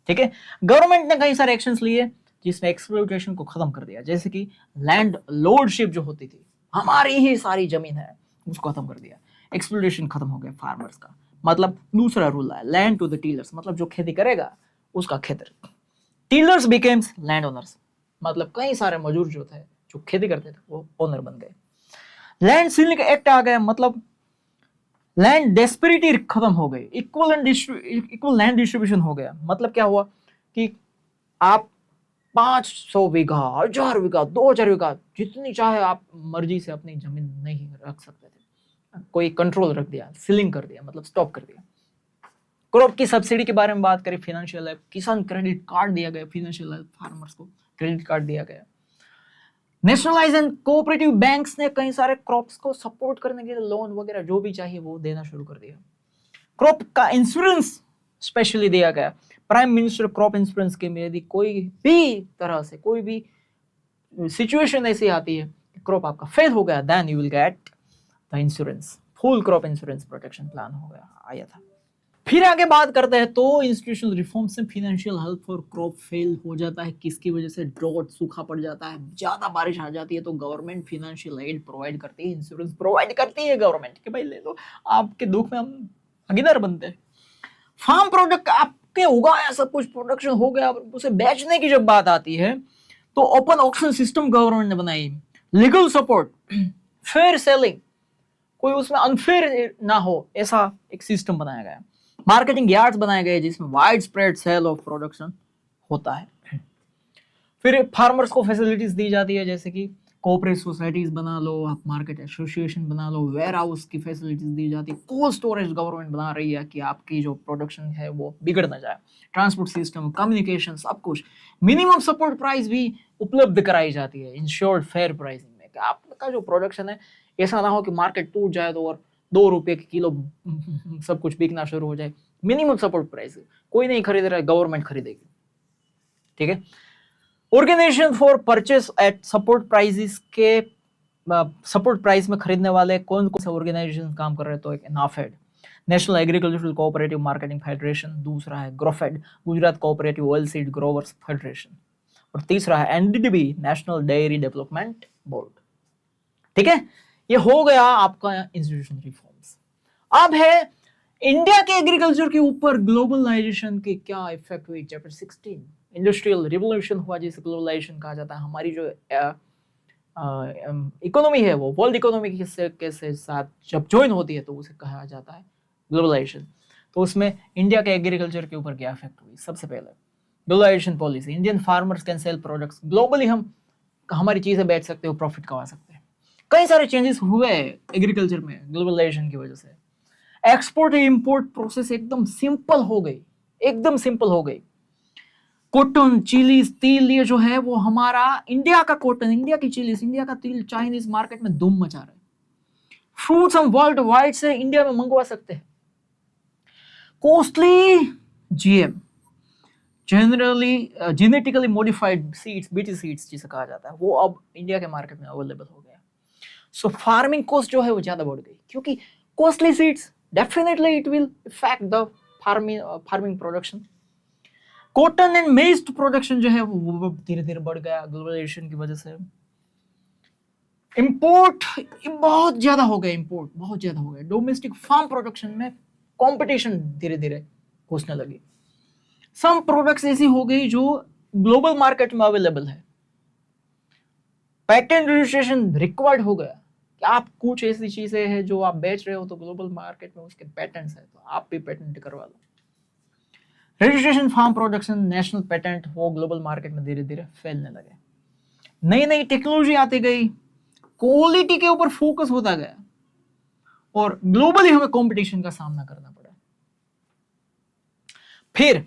ठीक है, गवर्नमेंट ने कई सारे एक्शंस लिए जिसमें एक्सप्लॉइटेशन को खत्म कर दिया, जैसे कि लैंड लॉर्डशिप जो होती थी, हमारी ही सारी जमीन है, उसको खत्म कर दिया। एक्सप्लॉइटेशन खत्म हो गया फार्मर्स का, मतलब दूसरा रूल है लैंड टू द टीलर्स, मतलब जो खेती करेगा उसका खेतर। टीलर्स बिकेम्स लैंड ओनर्स, मतलब कई सारे मजदूर जो थे जो खेती करते थे वो ओनर बन गए। लैंड सीलिंग एक्ट आ गया, मतलब लैंड डेस्पेरिटी खत्म हो गई, इक्वल लैंड डिस्ट्रीब्यूशन हो गया। मतलब क्या हुआ कि आप 500 बीघा, 1000 बीघा, 2000 बीघा, जितनी चाहे आप मर्जी से अपनी जमीन नहीं रख सकते थे। कोई कंट्रोल रख दिया, सीलिंग कर दिया, मतलब स्टॉप कर दिया। क्रॉप की सब्सिडी के बारे में बात करें, फाइनेंशियल हेल्प, किसान क्रेडिट कार्ड दिया गया, फाइनेंशियल हेल्प फार्मर्स को क्रेडिट कार्ड दिया गया। नेशनलाइज एंड कोऑपरेटिव बैंक्स ने कई सारे क्रॉप्स को सपोर्ट करने के लिए लोन वगैरह जो भी चाहिए वो देना शुरू कर दिया। क्रॉप का इंश्योरेंस स्पेशली दिया गया। Prime minister crop insurance scheme, यदि कोई भी तरह से कोई भी सिचुएशन ऐसी आती है क्रॉप आपका फेल हो गया, then you will get the insurance, full crop insurance protection plan हो गया, आया था। फिर आगे बात करते हैं तो इंस्टीट्यूशनल रिफॉर्म से financial help for crop fail हो जाता है, किसकी वजह से? ड्रॉट, सूखा पड़ जाता है, ज्यादा बारिश आ जाती है तो गवर्नमेंट फाइनेंशियल एड प्रोवाइड करती है, इंश्योरेंस प्रोवाइड करती है गवर्नमेंट कि भाई ले लो, आपके दुख में हम भागीदार बनते हैं। फार्म प्रोडक्ट आपके उगाया सब कुछ प्रोडक्शन हो गया, उसे बेचने की जब बात आती है तो ओपन ऑक्शन सिस्टम गवर्नमेंट ने बनाई, लीगल सपोर्ट, फेयर सेलिंग, कोई उसमें अनफेयर ना हो ऐसा एक सिस्टम बनाया गया। मार्केटिंग यार्ड्स बनाए गए जिसमें wide spread sale of production होता है। फिर फार्मर्स को फैसिलिटीज दी जाती है, जैसे कि कोऑपरेटिव सोसाइटीज बना लो, आप मार्केट एसोसिएशन बना लो, वेयर हाउस की फैसिलिटीज दी जाती है, कोल्ड स्टोरेज गवर्नमेंट बना रही है कि आपकी जो प्रोडक्शन है वो बिगड़ ना जाए, ट्रांसपोर्ट सिस्टम, कम्युनिकेशन, सब कुछ। मिनिमम सपोर्ट प्राइस भी उपलब्ध कराई जाती है, इंश्योर्ड फेयर प्राइसिंग में, कि आपका जो प्रोडक्शन है ऐसा ना हो कि मार्केट टूट जाए तो और 2 रुपए के किलो सब कुछ बिकना शुरू हो जाए। मिनिमम सपोर्ट प्राइस, कोई नहीं खरीद रहा है, गवर्नमेंट खरीदेगी, ठीक है। Organisation for purchase at support prices के सपोर्ट प्राइस में खरीदने वाले कौन कौन से ऑर्गेनाइजेशन काम कर रहे हैं? तो एक NAFED, national agricultural cooperative marketing federation, दूसरा है GROFED, Gujarat cooperative oil seed growers federation, और तीसरा है NDDB, national dairy development board, ठीक है। ये हो गया आपका इंस्टीट्यूशन रिफॉर्म्स। अब है इंडिया के एग्रीकल्चर के ऊपर ग्लोबलाइजेशन के क्या इफेक्ट हुई। चैप्टर 16, इंडस्ट्रियल रिवोल्यूशन हुआ जिसे ग्लोबलाइजेशन कहा जाता है। हमारी जो इकोनॉमी है वो वर्ल्ड इकोनॉमी के साथ जब ज्वाइन होती है तो उसे कहा जाता है ग्लोबलाइजेशन। तो उसमें इंडिया के एग्रीकल्चर के ऊपर क्या इफेक्ट हुई? सबसे पहले globalisation policy, Indian farmers can sell products globally, हम हमारी चीजें बेच सकते हो, प्रॉफिट कमा सकते हैं। कई सारे चेंजेस हुए एग्रीकल्चर में ग्लोबलाइजेशन की वजह से। एक्सपोर्ट इंपोर्ट प्रोसेस एकदम सिंपल हो गई, एकदम सिंपल हो गई। कॉटन, चिलीज, तिल, ये जो है वो हमारा इंडिया का कॉटन, इंडिया की चिलीज, इंडिया का तिल चाइनीज मार्केट में धूम मचा रहे हैं। फ्रूट्स हम वर्ल्ड वाइड से इंडिया में मंगवा सकते हैं। Costly GM, generally genetically modified seeds, BT seeds जिसे कहा जाता है, वो अब इंडिया के मार्केट में अवेलेबल हो गया। सो फार्मिंग कॉस्ट जो है वो ज्यादा बढ़ गई, क्योंकि costly seeds definitely it will effect the farming production. Cotton and मेज प्रोडक्शन जो है वो धीरे धीरे बढ़ गया ग्लोबलाइजेशन की वजह से। इंपोर्ट बहुत ज्यादा हो गया, इंपोर्ट बहुत ज्यादा हो गया। डोमेस्टिक फार्म प्रोडक्शन में कंपटीशन धीरे धीरे घुसने लगी। सम प्रोडक्ट्स ऐसी हो गई जो ग्लोबल मार्केट में अवेलेबल है। पैटेंट रजिस्ट्रेशन रिक्वायर्ड हो गया कि आप कुछ ऐसी चीजें हैं जो आप बेच रहे हो तो ग्लोबल मार्केट में उसके पेटेंट्स है, तो आप भी पेटेंट करवा लो। Registration, farm production, national patent वो ग्लोबल मार्केट में धीरे धीरे फैलने लगे। नई नई टेक्नोलॉजी आती गई, क्वालिटी के ऊपर फोकस होता गया, और ग्लोबली हमें कंपटीशन का सामना करना पड़ा। फिर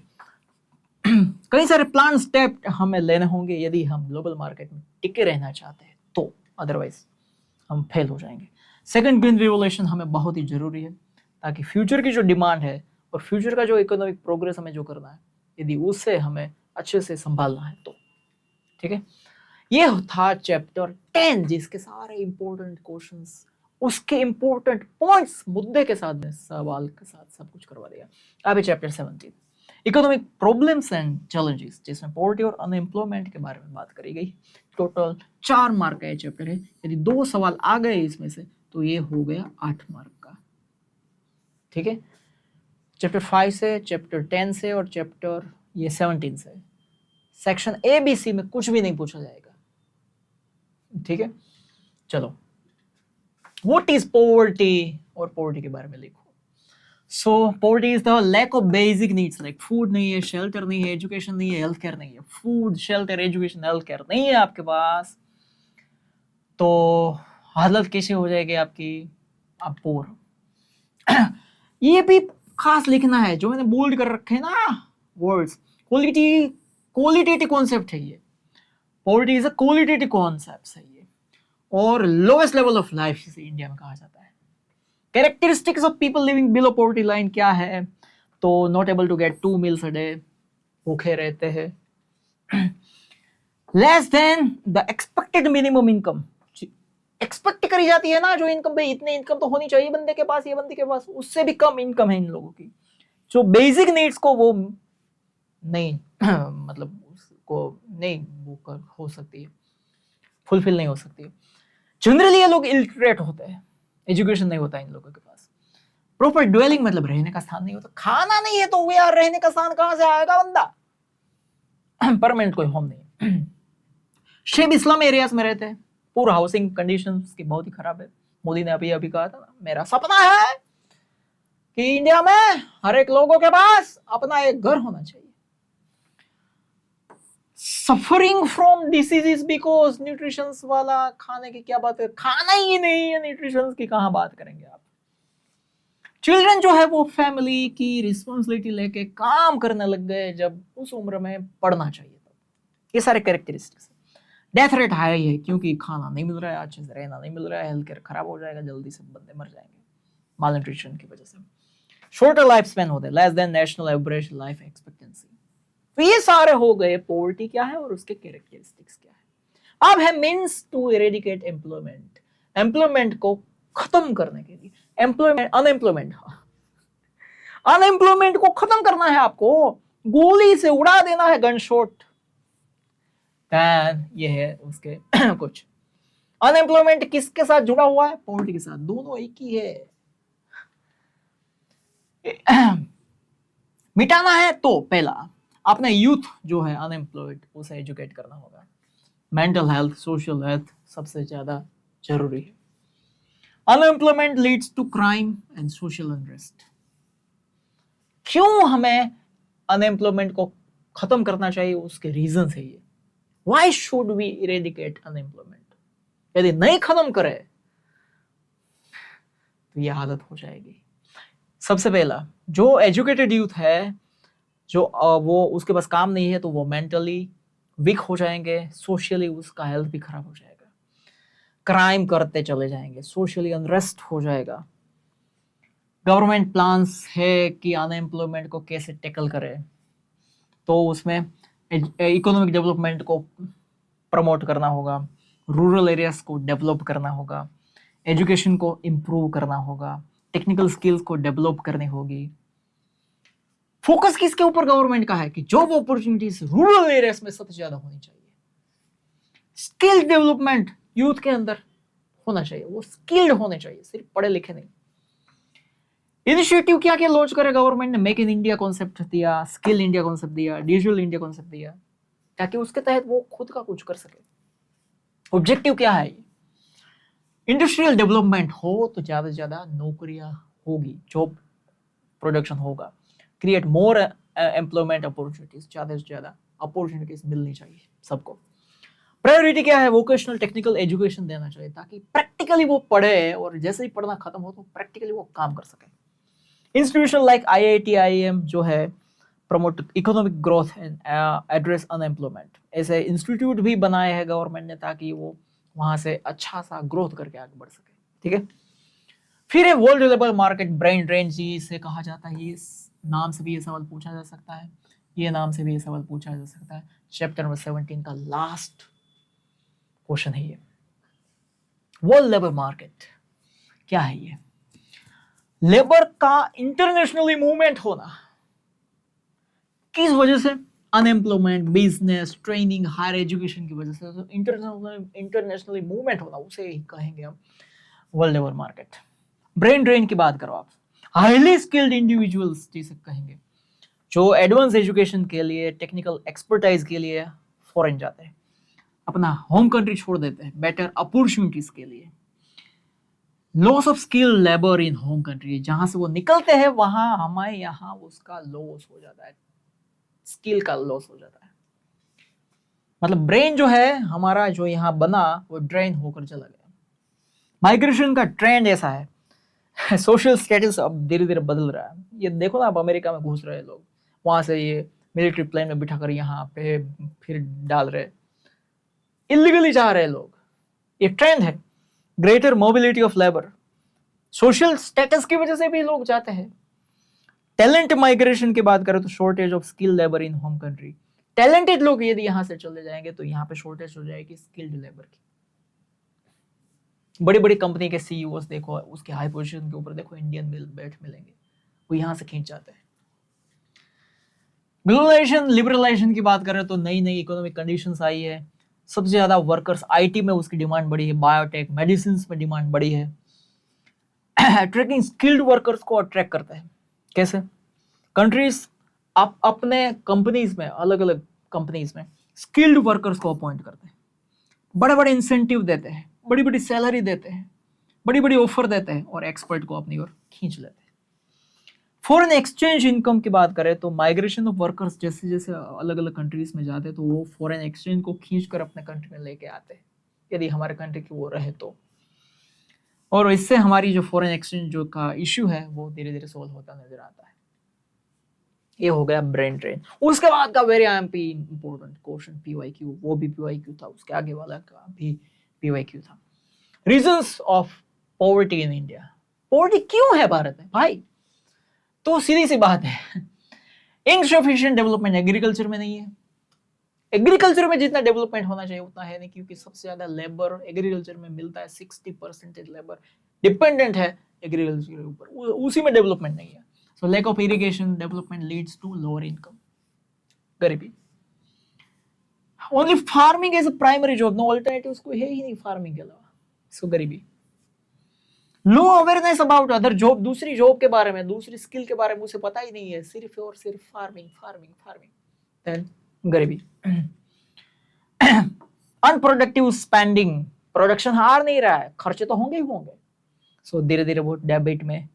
कई सारे प्लान स्टेप हमें लेने होंगे यदि हम ग्लोबल मार्केट में टिके रहना चाहते हैं, तो अदरवाइज हम फेल हो जाएंगे। सेकंड ग्रीन रिवोल्यूशन हमें बहुत ही जरूरी है, ताकि फ्यूचर की जो डिमांड है और फ्यूचर का जो इकोनॉमिक प्रोग्रेस हमें जो करना है, यदि उससे हमें अच्छे से संभालना है तो, ठीक है। ये था चैप्टर 10, जिसके सारे इंपॉर्टेंट क्वेश्चंस, उसके इंपॉर्टेंट पॉइंट्स, मुद्दे के साथ, सवाल के साथ सब कुछ करवा दिया। अब chapter 17, economic problems and challenges, जिसमें पॉवर्टी और अनएम्प्लॉयमेंट के बारे में बात करी गई। टोटल 4 मार्क का ये चैप्टर है। यदि 2 सवाल आ गए इसमें से तो ये हो गया 8 मार्क का, ठीक है। चैप्टर 5 से, चैप्टर 10 से और चैप्टर ये 17 से सेक्शन ए बी सी में कुछ भी नहीं पूछा जाएगा, ठीक है। चलो, व्हाट इज पॉवर्टी, और पॉवर्टी के बारे में लिखो। So poverty is the lack of basic needs, like food नहीं है, शेल्टर नहीं है, एजुकेशन नहीं है, हेल्थ केयर नहीं है। Food, shelter, education, health care नहीं है आपके पास तो हालत कैसे हो जाएगी आपकी? आप पोर। ये भी खास लिखना है, जो मैंने बोल्ड कर रखे हैं ना वर्ड्स, क्वालिटेटिव कॉन्सेप्ट है ये। Poverty is a qualitative concept है ये, और लोएस्ट लेवल ऑफ लाइफ इसे इंडिया में कहा जाता है। Characteristics of people living below poverty line क्या है? तो not able to get 2 meals a day, भूखे रहते हैं। Less than the expected minimum income, expect करी जाती है ना जो इनकम, भाई इतने इनकम तो होनी चाहिए बंदे के पास, ये बंदे के पास, उससे भी कम इनकम है इन लोगों की। जो बेसिक नीड्स को वो नहीं मतलब उसको नहीं वो हो सकती है, फुलफिल नहीं हो सकती है। जनरली ये लोग इलिटरेट होते हैं, एजुकेशन नहीं होता इन लोगों के पास। प्रॉपर ड्वेलिंग मतलब रहने का स्थान नहीं होता, खाना नहीं है तो यार रहने का स्थान कहां से आएगा बंदा? परमानेंट कोई होम नहीं। शिव इस्लाम एरियाज में रहते हैं, पूरा हाउसिंग कंडीशंस की बहुत ही खराब है। मोदी ने अभी कहा था ना, मेरा सपना है कि इंडिया में हर एक लोगों के पास अपना एक घर होना चाहिए। Suffering from diseases because nutrition वाला खाने की क्या बात है, खाना ही नहीं है, न्यूट्रिशन की कहां बात करेंगे आप। चिल्ड्रन जो है वो फैमिली की रिस्पॉन्सिबिलिटी लेके काम करने लग गए जब उस उम्र में पढ़ना चाहिए था। ये सारे कैरेक्टरिस्टिक्स। डेथ रेट हाई है क्योंकि खाना नहीं मिल रहा है, अच्छे से रहना नहीं मिल रहा है, हेल्थ केयर खराब हो जाएगा, जल्दी से बंदे मर जाएंगे माल न्यूट्रिशन की वजह से। शॉर्टर लाइफ स्पैन होते हैं, less then national average life expectancy. तो ये सारे हो गए पॉवर्टी क्या है और उसके कैरेक्टरिस्टिक्स क्या है। अब है means to eradicate employment. Employment को खत्म करने के लिए, अनएम्प्लॉयमेंट को खत्म करना है आपको, गोली से उड़ा देना है, गन शॉट। ये है उसके कुछ। अनएम्प्लॉयमेंट किसके साथ जुड़ा हुआ है? पॉवर्टी के साथ। दोनों एक ही है। मिटाना है तो पहला अपने यूथ जो है अनएम्प्लॉयड उसे एजुकेट करना होगा। मेंटल हेल्थ, सोशल हेल्थ सबसे ज्यादा जरूरी है। Unemployment leads to crime and social unrest. क्यों हमें अनएम्प्लॉयमेंट को खत्म करना चाहिए, उसके रीजन है ये। Why should we eradicate unemployment? यदि नहीं खत्म करे तो ये आदत हो जाएगी। सबसे पहला, जो एजुकेटेड यूथ है, जो वो उसके पास काम नहीं है, तो वो मेंटली वीक हो जाएंगे, सोशली उसका हेल्थ भी खराब हो जाएगा, क्राइम करते चले जाएंगे, सोशली अनरेस्ट हो जाएगा। गवर्नमेंट प्लान्स है कि अनएम्प्लॉयमेंट को कैसे टैकल करे, तो उसमें इकोनॉमिक डेवलपमेंट को प्रमोट करना होगा, रूरल एरियाज को डेवलप करना होगा, एजुकेशन को इम्प्रूव करना होगा, टेक्निकल स्किल्स को डेवलप करनी होगी। फोकस किसके ऊपर गवर्नमेंट का है कि जॉब अपॉर्चुनिटीज रूरल एरियाज में सबसे ज्यादा होनी चाहिए। स्किल डेवलपमेंट यूथ के अंदर होना चाहिए, वो स्किल्ड होने चाहिए, सिर्फ पढ़े लिखे नहीं। इनिशिएटिव क्या क्या लॉन्च करे गवर्नमेंट ने? मेक इन इंडिया कॉन्सेप्ट दिया, स्किल इंडिया कॉन्सेप्ट दिया, डिजिटल इंडिया कॉन्सेप्ट दिया, ताकि उसके तहत वो खुद का कुछ कर सके। ऑब्जेक्टिव क्या है? इंडस्ट्रियल डेवलपमेंट हो तो ज्यादा से ज्यादा नौकरियां होगी, जॉब प्रोडक्शन होगा, क्रिएट मोर एम्प्लॉयमेंट अपॉर्चुनिटीज, ज्यादा से ज्यादा अपॉर्चुनिटीज मिलनी चाहिए सबको। प्रायोरिटी क्या है? वोकेशनल टेक्निकल एजुकेशन देना चाहिए, ताकि प्रैक्टिकली वो पढ़े और जैसे ही पढ़ना खत्म हो तो प्रैक्टिकली वो काम कर सके। इंस्टीट्यूशन लाइक IIT, IIM जो है promote economic growth and address unemployment, ऐसे इंस्टीट्यूट भी बनाए हैं गवर्नमेंट ने, ताकि वो वहां से अच्छा सा ग्रोथ करके आगे बढ़ सके। ठीक है। फिर है world level market brain drain, जिसे कहा जाता है, ये नाम से भी ये सवाल पूछा जा सकता है, ये नाम से भी ये सवाल पूछा जा सकता है। चैप्टर नंबर 17 का लास्ट क्वेश्चन है ये। वर्ल्ड लेबर मार्केट क्या है? ये लेबर का इंटरनेशनली मूवमेंट होना। किस वजह से? Unemployment, business, training, higher education की वजह से। तो इंटरनेशनली मूवमेंट होना, उसे ही कहेंगे हम world labour market. Brain drain की बात करो आप, हाईली स्किल्ड इंडिविजुअल्स जिसे कहेंगे, जो एडवांस एजुकेशन के लिए, टेक्निकल एक्सपर्टाइज के लिए फॉरेन जाते हैं, अपना होम कंट्री छोड़ देते हैं बेटर अपॉर्चुनिटीज के लिए। Loss of skill labour in home country, जहां से वो निकलते हैं वहां हमारे यहाँ उसका लॉस हो जाता है, स्किल का लॉस हो जाता है। मतलब ब्रेन जो है हमारा जो यहाँ बना वो ड्रेन होकर चला गया। माइग्रेशन का ट्रेंड ऐसा है, सोशल स्टेटस अब धीरे धीरे बदल रहा है। ये देखो ना, आप अमेरिका में घुस रहे लोग, वहां से ये मिलिट्री प्लेन में बिठाकर यहाँ पे फिर डाल रहे, इलीगली जा रहे लोग। ये ट्रेंड है, greater mobility of labour. Social status की वजह से भी लोग जाते हैं। टैलेंट माइग्रेशन की बात करें तो shortage of skill labour in home country. Talented लोग यदि यहां से चले जाएंगे तो यहाँ पे शॉर्टेज हो जाएगी स्किल्ड लेबर की। बड़ी बड़ी कंपनी के सीईओस देखो, उसके हाई पोजीशन के ऊपर देखो इंडियन मिलेंगे, वो यहां से खींच जाते हैं। ग्लोबलाइजेशन, लिबरलाइजेशन की बात करें तो नई नई इकोनॉमिक कंडीशंस आई है, सबसे ज्यादा वर्कर्स आईटी में उसकी डिमांड बढ़ी है, बायोटेक, मेडिसिन में डिमांड बढ़ी है। अट्रैक्टिंग स्किल्ड वर्कर्स को अट्रैक्ट करता है। कैसे? कंट्रीज अपने कंपनीज में, अलग अलग कंपनीज में स्किल्ड वर्कर्स को अपॉइंट करते हैं, बड़े बड़े इंसेंटिव देते हैं, बड़ी बड़ी सैलरी देते हैं, बड़ी बड़ी ऑफर देते हैं और एक्सपर्ट को अपनी ओर खींच लेते हैं। फॉरेन एक्सचेंज इनकम की बात करें तो माइग्रेशन ऑफ वर्कर्स जैसे जैसे अलग अलग कंट्रीज में जाते हैं तो वो फॉरेन एक्सचेंज को खींच कर अपने कंट्री में लेके आते हैं, यदि हमारे कंट्री की वो रहे तो। और इससे हमारी जो फॉरेन एक्सचेंज जो का इश्यू है वो धीरे धीरे सोल्व होता नजर आता है। ये हो गया ब्रेन ड्रेन। उसके बाद का very MP important question PYQ, वो भी पीवाईक्यू था, उसके आगे वाला का भी पीवाईक्यू था। Reasons of poverty in India. Poverty क्यों है भारत में भाई? तो सीधी सी बात है, इनसफिशिएंट डेवलपमेंट एग्रीकल्चर में नहीं है। एग्रीकल्चर में जितना डेवलपमेंट होना चाहिए उतना है नहीं, क्योंकि सबसे ज्यादा लेबर एग्रीकल्चर में मिलता है। 60% लेबर डिपेंडेंट है एग्रीकल्चर के ऊपर, उसी में डेवलपमेंट नहीं है। So lack of irrigation development leads to lower income, गरीबी। Only farming as a primary job, no alternative उसको है ही नहीं फार्मिंग के अलावा, सो गरीबी। Low awareness about other job, दूसरी जॉब के बारे में, दूसरी स्किल के बारे में उसे पता ही नहीं है, सिर्फ और सिर्फ फार्मिंग फार्मिंग फार्मिंग, देन गरीबी। अनप्रोडक्टिव स्पेंडिंग, प्रोडक्शन हार नहीं रहा है, खर्चे तो होंगे ही होंगे, सो धीरे धीरे वो डेबिट में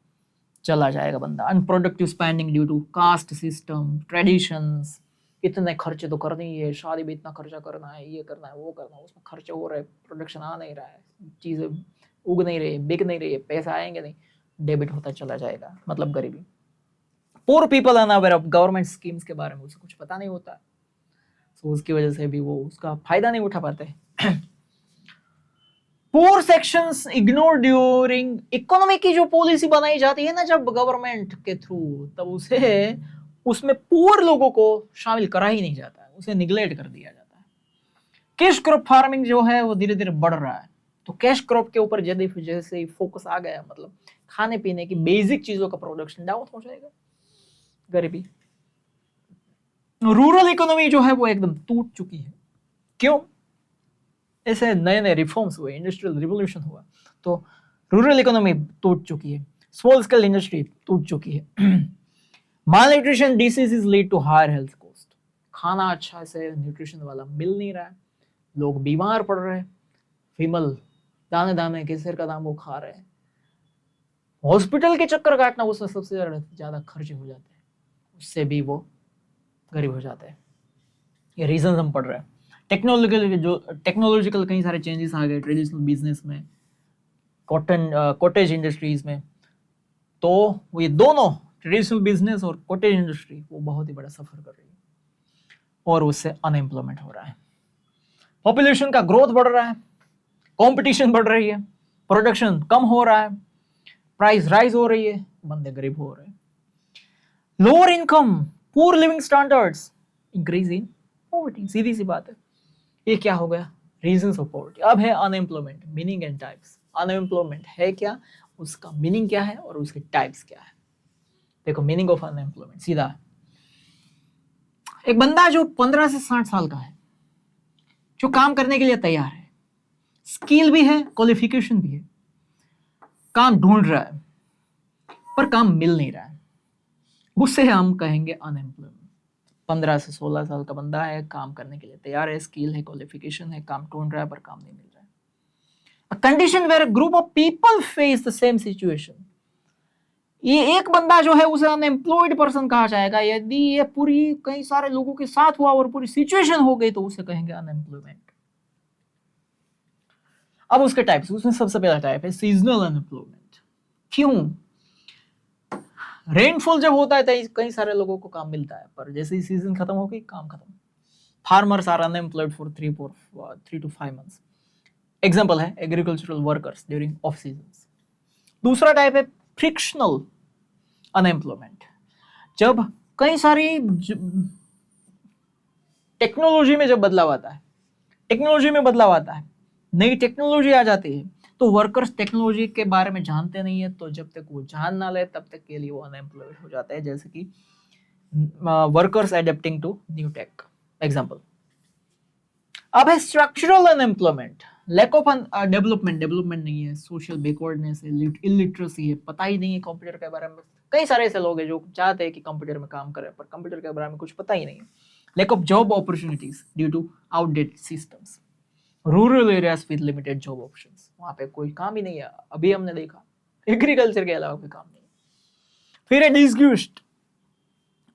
चला जाएगा बंदा। Unproductive spending due to caste system, traditions, इतने खर्चे तो करने ही है, शादी में इतना खर्चा करना है, ये करना है, वो करना है, उसमें खर्चे हो रहे, प्रोडक्शन आ नहीं रहा है, चीजें उग नहीं रही, बिक नहीं रही है, पैसा आएंगे नहीं, डेबिट होता चला जाएगा, मतलब गरीबी। Poor people unaware of government schemes के बारे में उसे कुछ पता नहीं होता, तो उसकी वजह से भी वो उसका फायदा नहीं उठा पाते। Poor sections ignore during economy की जो पॉलिसी बनाई जाती है ना जब गवर्नमेंट के थ्रू, तब उसे उसमें पुअर लोगों को शामिल करा ही नहीं जाता है, उसे निग्लेक्ट कर दिया जाता है। कैश क्रॉप फार्मिंग जो है वो धीरे धीरे बढ़ रहा है, तो कैश क्रॉप के ऊपर जैसे फोकस आ गया, मतलब खाने पीने की बेसिक चीजों का प्रोडक्शन डाउन हो जाएगा, गरीबी। रूरल इकोनॉमी जो है वो एकदम टूट चुकी है। क्यों? ऐसे नए नए रिफॉर्म्स हुए, इंडस्ट्रियल रिवोल्यूशन हुआ, तो रूरल इकोनॉमी टूट चुकी है, स्मॉल स्केल इंडस्ट्री टूट चुकी है। Malnutrition diseases lead to higher health cost, खाना अच्छा से न्यूट्रिशन वाला मिल नहीं रहा है, लोग बीमार पड़ रहे हैं, फीमल दाने दाने केसर का दाम वो खा रहे हैं, हॉस्पिटल के चक्कर काटना उसमें सबसे ज्यादा खर्चे हो जाते हैं, उससे भी वो गरीब हो जाते हैं। ये रीजन हम पढ़ रहे हैं। टेक्नोलॉजिकल कई सारे चेंजेस आ गए ट्रेडिशनल बिजनेस में, कॉटेज इंडस्ट्रीज में, तो वो ये दोनों ट्रेडिशनल बिजनेस और कॉटेज इंडस्ट्री वो बहुत ही बड़ा सफर कर रही है, और उससे अनएम्प्लॉयमेंट हो रहा है, पॉपुलेशन का ग्रोथ बढ़ रहा है, कंपटीशन बढ़ रही है, प्रोडक्शन कम हो रहा है, प्राइस राइज हो रही है, बंदे गरीब हो रहे हैं। Lower income, poor living standards, increase in poverty, सीधी सी बात है। ये क्या हो गया? Reasons of poverty. अब है unemployment, meaning and types. Unemployment है क्या, उसका मीनिंग क्या है और उसके टाइप्स क्या है। देखो मीनिंग ऑफ अनएम्प्लॉयमेंट सीधा, एक बंदा जो 15 से 60 साल का है, जो काम करने के लिए तैयार है, स्किल भी है, क्वालिफिकेशन भी है, काम ढूंढ रहा है पर काम मिल नहीं रहा है, उससे हम कहेंगे अनएम्प्लॉयमेंट। 15 से 16 साल का बंदा है, काम करने के लिए तैयार है, स्किल है, क्वालिफिकेशन है, काम ढूंढ रहा है पर काम नहीं मिल रहा है। A condition where a group of people face the same situation, ये एक बंदा जो है उसे अनएम्प्लॉयड पर्सन कहा जाएगा यदि ये पूरी कई सारे लोगों के साथ हुआ और पूरी सिचुएशन हो गई तो उसे कहेंगे अनएम्प्लॉयमेंट। अब उसके टाइप्स, उसमें सबसे पहला टाइप है सीजनल अनएम्प्लॉयमेंट। क्यों? रेनफॉल जब होता है तो कई सारे लोगों को काम मिलता है, पर जैसे ही सीजन खत्म हो गई काम खत्म। Farmers are unemployed for 3 to 5 months। Example है agricultural workers during off season. दूसरा टाइप है फ्रिक्शनल अनएम्प्लॉयमेंट, जब कई सारी टेक्नोलॉजी में जब बदलाव आता है, टेक्नोलॉजी में बदलाव आता है, नई टेक्नोलॉजी आ जाती है, तो वर्कर्स टेक्नोलॉजी के बारे में जानते नहीं है, तो जब तक वो जान ना ले तब तक के लिए वो अनएम्प्लॉयड हो जाते हैं, जैसे कि workers adapting to new tech example. अब है structural unemployment, lack of development नहीं है, सोशल बैकवर्डनेस है, इलिटरेसी है, पता ही नहीं है कंप्यूटर के बारे में। कई सारे ऐसे लोग हैं जो चाहते हैं कि कंप्यूटर में काम करें पर कंप्यूटर के बारे में कुछ पता ही नहीं है। Lack of job opportunities due to outdated systems, rural areas with limited job options, वहां पे कोई काम ही नहीं है, अभी हमने देखा एग्रीकल्चर के अलावा कोई काम नहीं। फिर है डिस्क्यूस्ड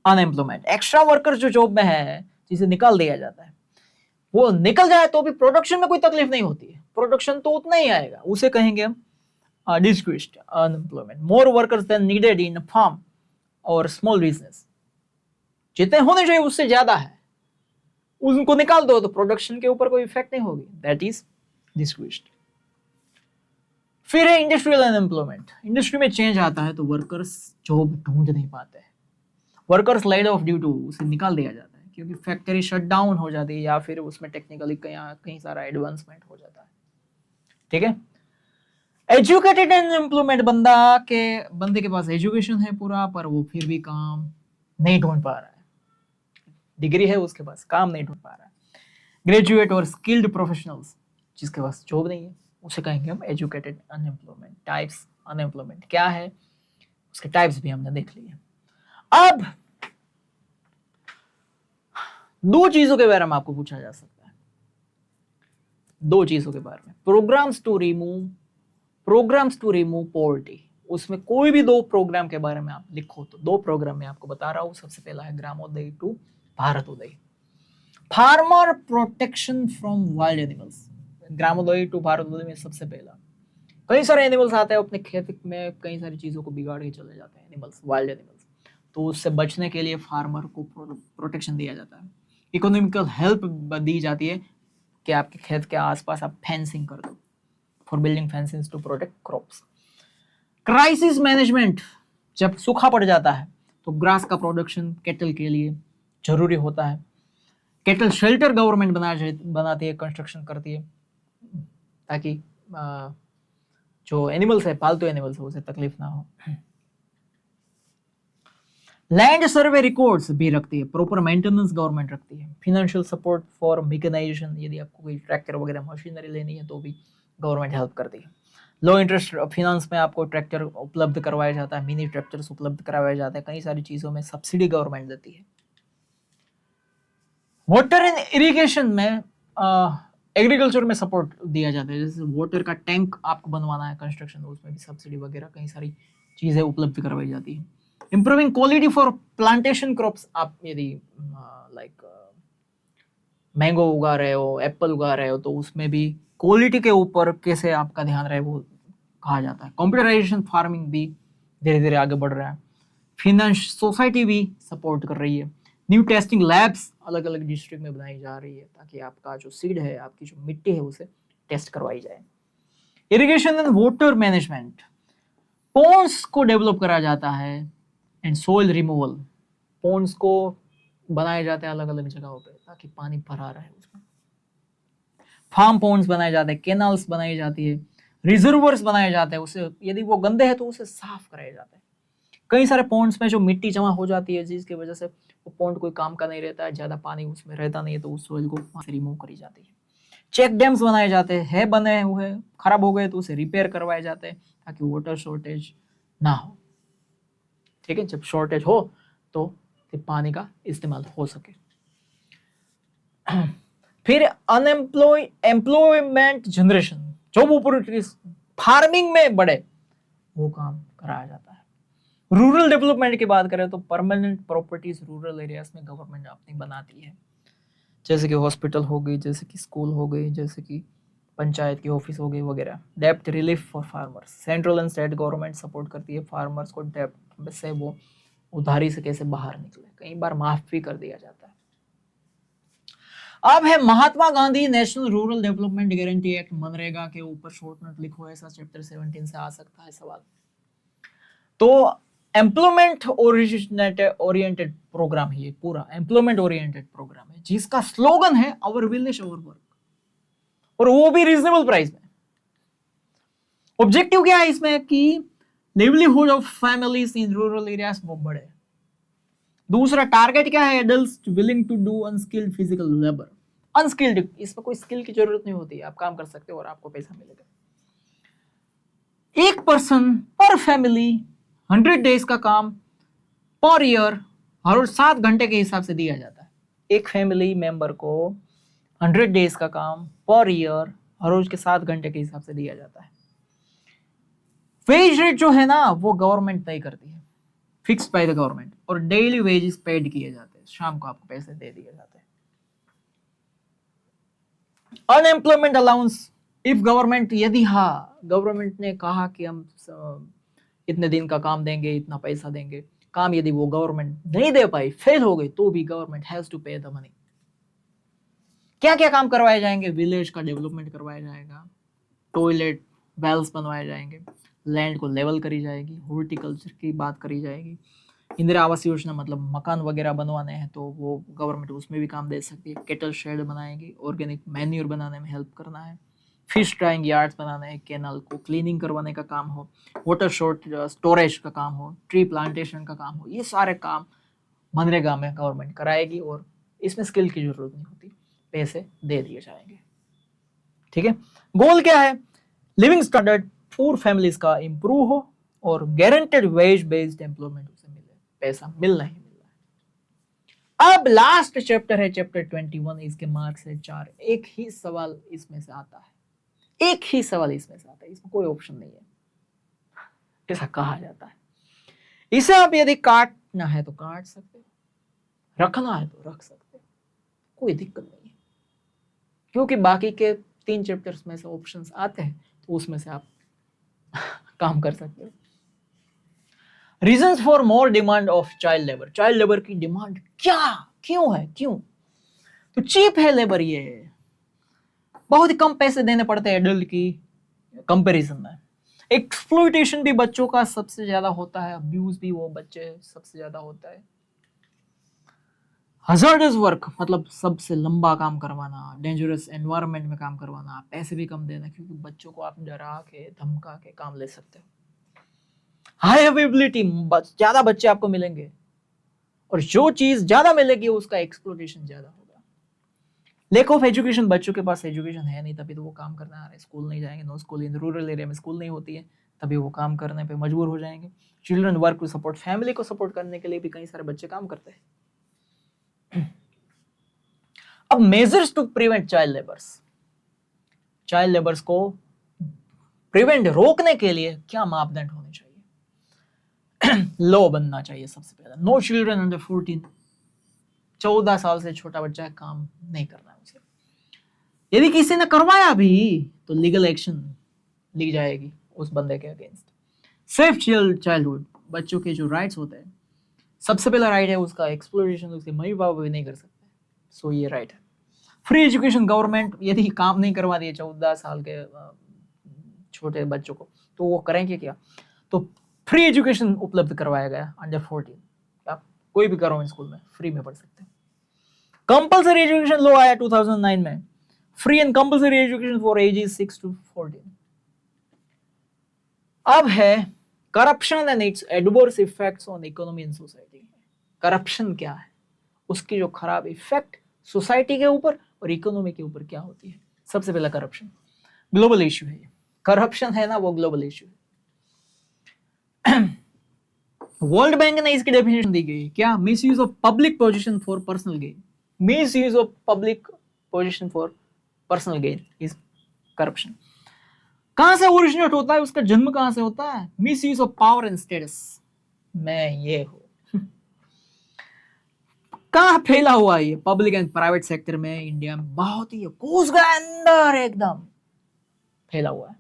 अनएम्प्लॉयमेंट, एक्स्ट्रा वर्कर जो जॉब में है जिसे निकाल दिया जाता है, वो निकल जाए तो भी प्रोडक्शन में कोई तकलीफ नहीं होती है, प्रोडक्शन तो उतना ही आएगा, उसे कहेंगे हम disguised unemployment. More workers than needed in farm और स्मॉल बिजनेस, जितने होने चाहिए उससे ज्यादा है, उनको निकाल दो तो प्रोडक्शन के ऊपर कोई इफेक्ट नहीं होगी, दैट इज डिस्क्यूस्ड। फिर है इंडस्ट्रियल अनएम्प्लॉयमेंट, इंडस्ट्री में चेंज आता है तो वर्कर्स जॉब ढूंढ नहीं पाते हैं, workers laid off due to, उसे निकाल दिया जाता है क्योंकि फैक्ट्री शट डाउन हो जाती है या फिर उसमें टेक्निकली कहीं सारा एडवांसमेंट हो जाता है। ठीक है। एजुकेटेड अनएम्प्लॉयमेंट, बंदे के पास एजुकेशन है पूरा, पर वो फिर भी काम नहीं ढूंढ पा रहा है, डिग्री है उसके पास, काम नहीं ढूंढ पा रहा है। ग्रेजुएट और स्किल्ड प्रोफेशनल्स, जिसके पास जॉब नहीं है, उसे कहेंगे हम एजुकेटेड अनएम्प्लॉयमेंट। टाइप्स अनएम्प्लॉयमेंट क्या है, उसके टाइप्स भी हमने देख लिए। अब दो चीजों के बारे में आपको पूछा जा सकता है, दो चीजों के बारे में, प्रोग्राम्स टू रिमूव पॉवर्टी। उसमें कोई भी दो प्रोग्राम के बारे में आप लिखो तो दो प्रोग्राम में आपको बता रहा हूं। सबसे पहला है Gramodaya to Bharatodaya, farmer protection from wild animals. Gramodaya to Bharatodaya में सबसे पहला, कई सारे एनिमल्स आते हैं अपने खेत में, कई सारी चीजों को बिगाड़ के चले जाते हैं एनिमल्स, वाइल्ड एनिमल्स, तो उससे बचने के लिए फार्मर को प्रोटेक्शन दिया जाता है, इकोनॉमिकल हेल्प दी जाती है कि आपके खेत के आसपास आप फेंसिंग कर दो, for building fencing to protect crops. Crisis management, जब सूखा पड़ जाता है तो ग्रास का प्रोडक्शन केटल के लिए जरूरी होता है, केटल शेल्टर गवर्नमेंट बनाती है, कंस्ट्रक्शन करती है, ताकि जो एनिमल्स है, पालतू एनिमल्स है, उसे तकलीफ ना हो। लैंड सर्वे रिकॉर्ड्स भी रखती है, प्रॉपर मेंटेनेंस गवर्नमेंट रखती है। फाइनेंशियल सपोर्ट फॉर मैकेनाइजेशन, यदि आपको कोई ट्रैक्टर वगैरह मशीनरी लेनी है तो भी गवर्नमेंट हेल्प करती है। लो इंटरेस्ट फाइनेंस में आपको ट्रैक्टर उपलब्ध करवाया जाता है, मिनी ट्रैक्टर्स उपलब्ध करवाए जाते हैं, कई सारी चीजों में सब्सिडी गवर्नमेंट देती है। वाटर एंड इरिगेशन में एग्रीकल्चर में सपोर्ट दिया जाता है, जैसे वाटर का टैंक आपको बनवाना है कंस्ट्रक्शन, उसमें भी सब्सिडी वगैरह कई सारी चीजें उपलब्ध करवाई जाती है। Improving quality for plantation crops, आप यदि लाइक मैंगो उगा रहे हो, एप्पल उगा रहे हो, तो उसमें भी क्वालिटी के ऊपर कैसे आपका ध्यान रहे वो कहा जाता है। कंप्यूटराइजेशन फार्मिंग भी धीरे धीरे आगे बढ़ रहा है। फिनांस सोसाइटी भी सपोर्ट कर रही है। न्यू टेस्टिंग लैब्स अलग अलग डिस्ट्रिक्ट में बनाई जा रही है ताकि आपका जो सीड है, आपकी जो मिट्टी है, उसे टेस्ट करवाई जाए। Irrigation and water management, ponds को डेवलप करा जाता है एंड सोइल रिमूवल, पोन्स को बनाए जाते हैं अलग अलग जगहों पे ताकि पानी भरा रहे उसमें। फार्म पोन्स बनाए जाते हैं, कैनाल्स बनाई जाती है, रिजर्वर्स बनाए जाते हैं, उसे यदि वो गंदे हैं तो उसे साफ कराया जाता है। कई सारे पॉन्ड्स में जो मिट्टी जमा हो जाती है, जिसकी वजह से वो पॉन्ड कोई काम का नहीं रहता है, ज्यादा पानी उसमें रहता नहीं है, तो उस सोइल को वहां से रिमूव करी जाती है। चेक डैम्स बनाए जाते हैं, बने हुए खराब हो गए तो उसे रिपेयर करवाए जाते हैं ताकि वाटर शॉर्टेज ना हो। ठीक है, जब शॉर्टेज हो तो पानी का इस्तेमाल हो सके। फिर employment generation, job opportunities farming में बढ़े, वो काम कराया जाता है। रूरल डेवलपमेंट की बात करें तो परमानेंट प्रॉपर्टीज रूरल एरियाज में गवर्नमेंट अपनी बनाती है, जैसे कि हॉस्पिटल हो गई, जैसे कि स्कूल हो गई, जैसे कि पंचायत की ऑफिस हो गई वगैरह। डेप्ट relief for farmers, central and state government support करती है फार्मर्स को, डेप्ट से वो उधारी से कैसे बाहर निकले, कई बार माफ भी कर दिया जाता है। अब है Mahatma Gandhi national rural development guarantee act, MNREGA के ऊपर शॉर्ट नोट लिखो, ऐसा चैप्टर 17 से आ सकता है सवाल। तो एम्प्लॉयमेंट ओरिएंटेड प्रोग्राम है, ये पूरा एम्प्लॉयमेंट ओरिएंटेड प्रोग्राम है, जिसका स्लोगन है आवर विलेज आवर वर्क, और वो भी रीजनेबल प्राइस में। ऑब्जेक्टिव क्या है इसमें कि livelihood of families in rural areas वो बढ़े। दूसरा टारगेट क्या है, adults willing to do unskilled physical labour. Unskilled, इसमें कोई स्किल की जरूरत नहीं होती, आप काम कर सकते हो और आपको पैसा मिलेगा। एक पर्सन पर फैमिली 100 डेज का काम पर ईयर हर रोज 7 घंटे के हिसाब से दिया जाता है। एक फैमिली मेंबर को 100 डेज का काम पर ईयर हर रोज के 7 घंटे के हिसाब से दिया जाता है। वेज रेट जो है ना, वो गवर्नमेंट तय करती है, फिक्स्ड बाय द गवर्नमेंट, और डेली वेजेस पेड किए जाते हैं, शाम को आपको पैसे दे दिए जाते हैं। अनएम्प्लॉयमेंट अलाउंस, इफ गवर्नमेंट, यदि गवर्नमेंट ने कहा कि हम इतने दिन का काम देंगे, इतना पैसा देंगे, काम यदि वो गवर्नमेंट नहीं दे पाई, फेल हो गई, तो भी गवर्नमेंट हैज टू पे द मनी। क्या क्या काम करवाए जाएंगे? विलेज का डेवलपमेंट करवाया जाएगा, टॉयलेट वेल्स बनवाए जाएंगे, लैंड को लेवल करी जाएगी, हॉर्टिकल्चर की बात करी जाएगी, इंदिरा आवास योजना मतलब मकान वगैरह बनवाने हैं तो वो गवर्नमेंट उसमें भी काम दे सकती है, केटल शेड बनाएगी, ऑर्गेनिक मैन्यूर बनाने में हेल्प करना है, फिश ड्राइंग यार्ड्स बनाने हैं, कैनल को क्लीनिंग करवाने का काम हो, वाटर स्टोरेज का काम हो, ट्री प्लांटेशन का काम हो, ये सारे काम मनरेगा में गवर्नमेंट कराएगी, और इसमें स्किल की जरूरत नहीं होती, पैसे दे दिए जाएंगे। ठीक है, गोल क्या है? लिविंग स्टैंडर्ड पूर फैमिलीज का इंप्रूव हो और गारंटेड वेज बेस्ड एम्प्लॉयमेंट उसे मिले, पैसा मिलना ही मिलना है। अब लास्ट चैप्टर है चैप्टर 21, इसके मार्क्स है 4। एक ही सवाल इसमें से आता है, एक ही सवाल इसमें से आता है, इसमें कोई ऑप्शन नहीं है, ऐसा कहा जाता है। इसे आप यदि काटना है तो काट सकते, रखना है तो रख सकते, कोई दिक्कत नहीं है, क्योंकि बाकी के 3 चैप्टर्स में से ऑप्शंस आते हैं, तो उसमें से आप काम कर सकते हो। Reasons for more demand of child labour, child labour की डिमांड क्या, क्यों है, क्यों? तो चीप है लेबर, ये बहुत ही कम पैसे देने पड़ते हैं एडल्ट की कंपैरिजन में, एक्सप्लॉइटेशन भी बच्चों का सबसे ज्यादा होता है, अब्यूज भी वो बच्चे सबसे ज्यादा होता है, हजार्डस वर्क मतलब सबसे लंबा काम करवाना, डेंजरस एनवायरनमेंट में काम करवाना, पैसे भी कम देना, क्योंकि बच्चों को आप डरा के धमका के काम ले सकते हो, हाई अवेलेबिलिटी, ज्यादा बच्चे आपको मिलेंगे, और जो चीज ज्यादा मिलेगी उसका एक्सप्लॉइटेशन ज्यादा होगा। लैक ऑफ एजुकेशन, बच्चों के पास एजुकेशन है नहीं, तभी तो वो काम करने आ रहे हैं, स्कूल नहीं जाएंगे, no school in rural area में स्कूल नहीं होती है, तभी वो काम करने पे मजबूर हो जाएंगे। Children work to support, family को सपोर्ट करने के लिए भी कई सारे बच्चे काम करते हैं। अब measures to prevent child labours को प्रिवेंट, रोकने के लिए क्या मापदंड होने चाहिए? लॉ बनना चाहिए सबसे पहले, नो चिल्ड्रन अंडर 14, 14 साल से छोटा बच्चा है, काम नहीं करना है उसे। यदि किसी ने करवाया भी तो लीगल एक्शन ली जाएगी उस बंदे के अगेंस्ट। सेफ चाइल्डहुड, बच्चों के जो राइट्स होते हैं, सबसे पहला राइट है उसका एक्सप्लोरेशन उसके मम्मी पापा भी नहीं कर सकते, सो ये राइट है। फ्री एजुकेशन, गवर्नमेंट यदि काम नहीं करवा दिए 14 साल के छोटे बच्चों को, तो वो करेंगे क्या? तो फ्री एजुकेशन उपलब्ध करवाया गया अंडर 14, आप कोई भी गवर्नमेंट स्कूल में फ्री में पढ़ सकते हैं। कंपल्सरी एजुकेशन लॉ आया 2009 में, free and compulsory education for ages 6 to 14। अब है corruption and it's adverse effects on economy and society. Corruption क्या है, उसकी जो खराब इफेक्ट सोसाइटी के ऊपर और इकोनॉमी के ऊपर क्या होती है। सबसे पहला करप्शन, ग्लोबल इश्यू है, करप्शन है ना वो ग्लोबल इश्यू है। वर्ल्ड बैंक ने इसकी डेफिनेशन दी गई, क्या? Miss use of public position for personal gain, miss use of public position for personal gain is corruption. कहां से ओरिजिनेट होता है, उसका जन्म कहां से होता है? Miss use of power and status, मैं ये हूं, कहां फैला हुआ है ये? पब्लिक एंड प्राइवेट सेक्टर में इंडिया में बहुत ही घुस गया अंदर, एकदम फैला हुआ है।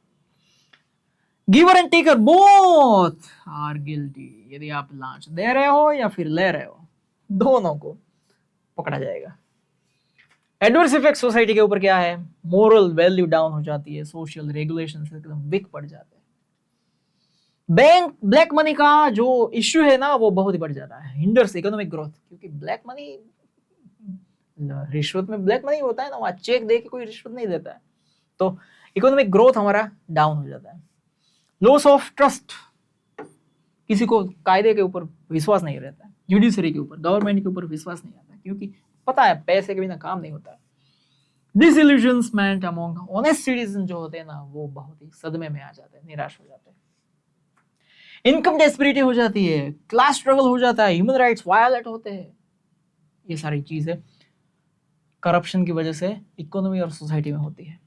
Giver and taker both are guilty, यदि आप लांच दे रहे हो या फिर ले रहे हो, दोनों को पकड़ा जाएगा। एडवर्स इफेक्ट सोसाइटी के ऊपर क्या है? मोरल वैल्यू डाउन हो जाती है, सोशल रेगुलेशन एकदम वीक पड़ जाते हैं। बैंक ब्लैक मनी का जो इश्यू है ना वो बहुत ही बढ़ जाता है, हिंडर्स इकोनॉमिक ग्रोथ, क्योंकि ब्लैक मनी, रिश्वत में ब्लैक मनी होता है ना, वहां चेक दे के कोई रिश्वत नहीं देता है, तो इकोनॉमिक ग्रोथ हमारा डाउन हो जाता है। लॉस ऑफ ट्रस्ट, किसी को कायदे के ऊपर विश्वास नहीं रहता है, जुडिशरी के ऊपर, गवर्नमेंट के ऊपर विश्वास नहीं आता, क्योंकि पता है पैसे के बिना काम नहीं होता है। डिसइल्यूजनमेंट अमंग ऑनेस्ट सिटीजन जो होते हैं ना, वो बहुत ही सदमे में आ जाते हैं, निराश हो जाते हैं। इनकम डिस्पैरिटी हो जाती है, क्लास स्ट्रगल हो जाता है, ह्यूमन राइट्स वायलेट होते हैं, ये सारी चीजें करप्शन की वजह से इकोनॉमी और सोसाइटी में होती है।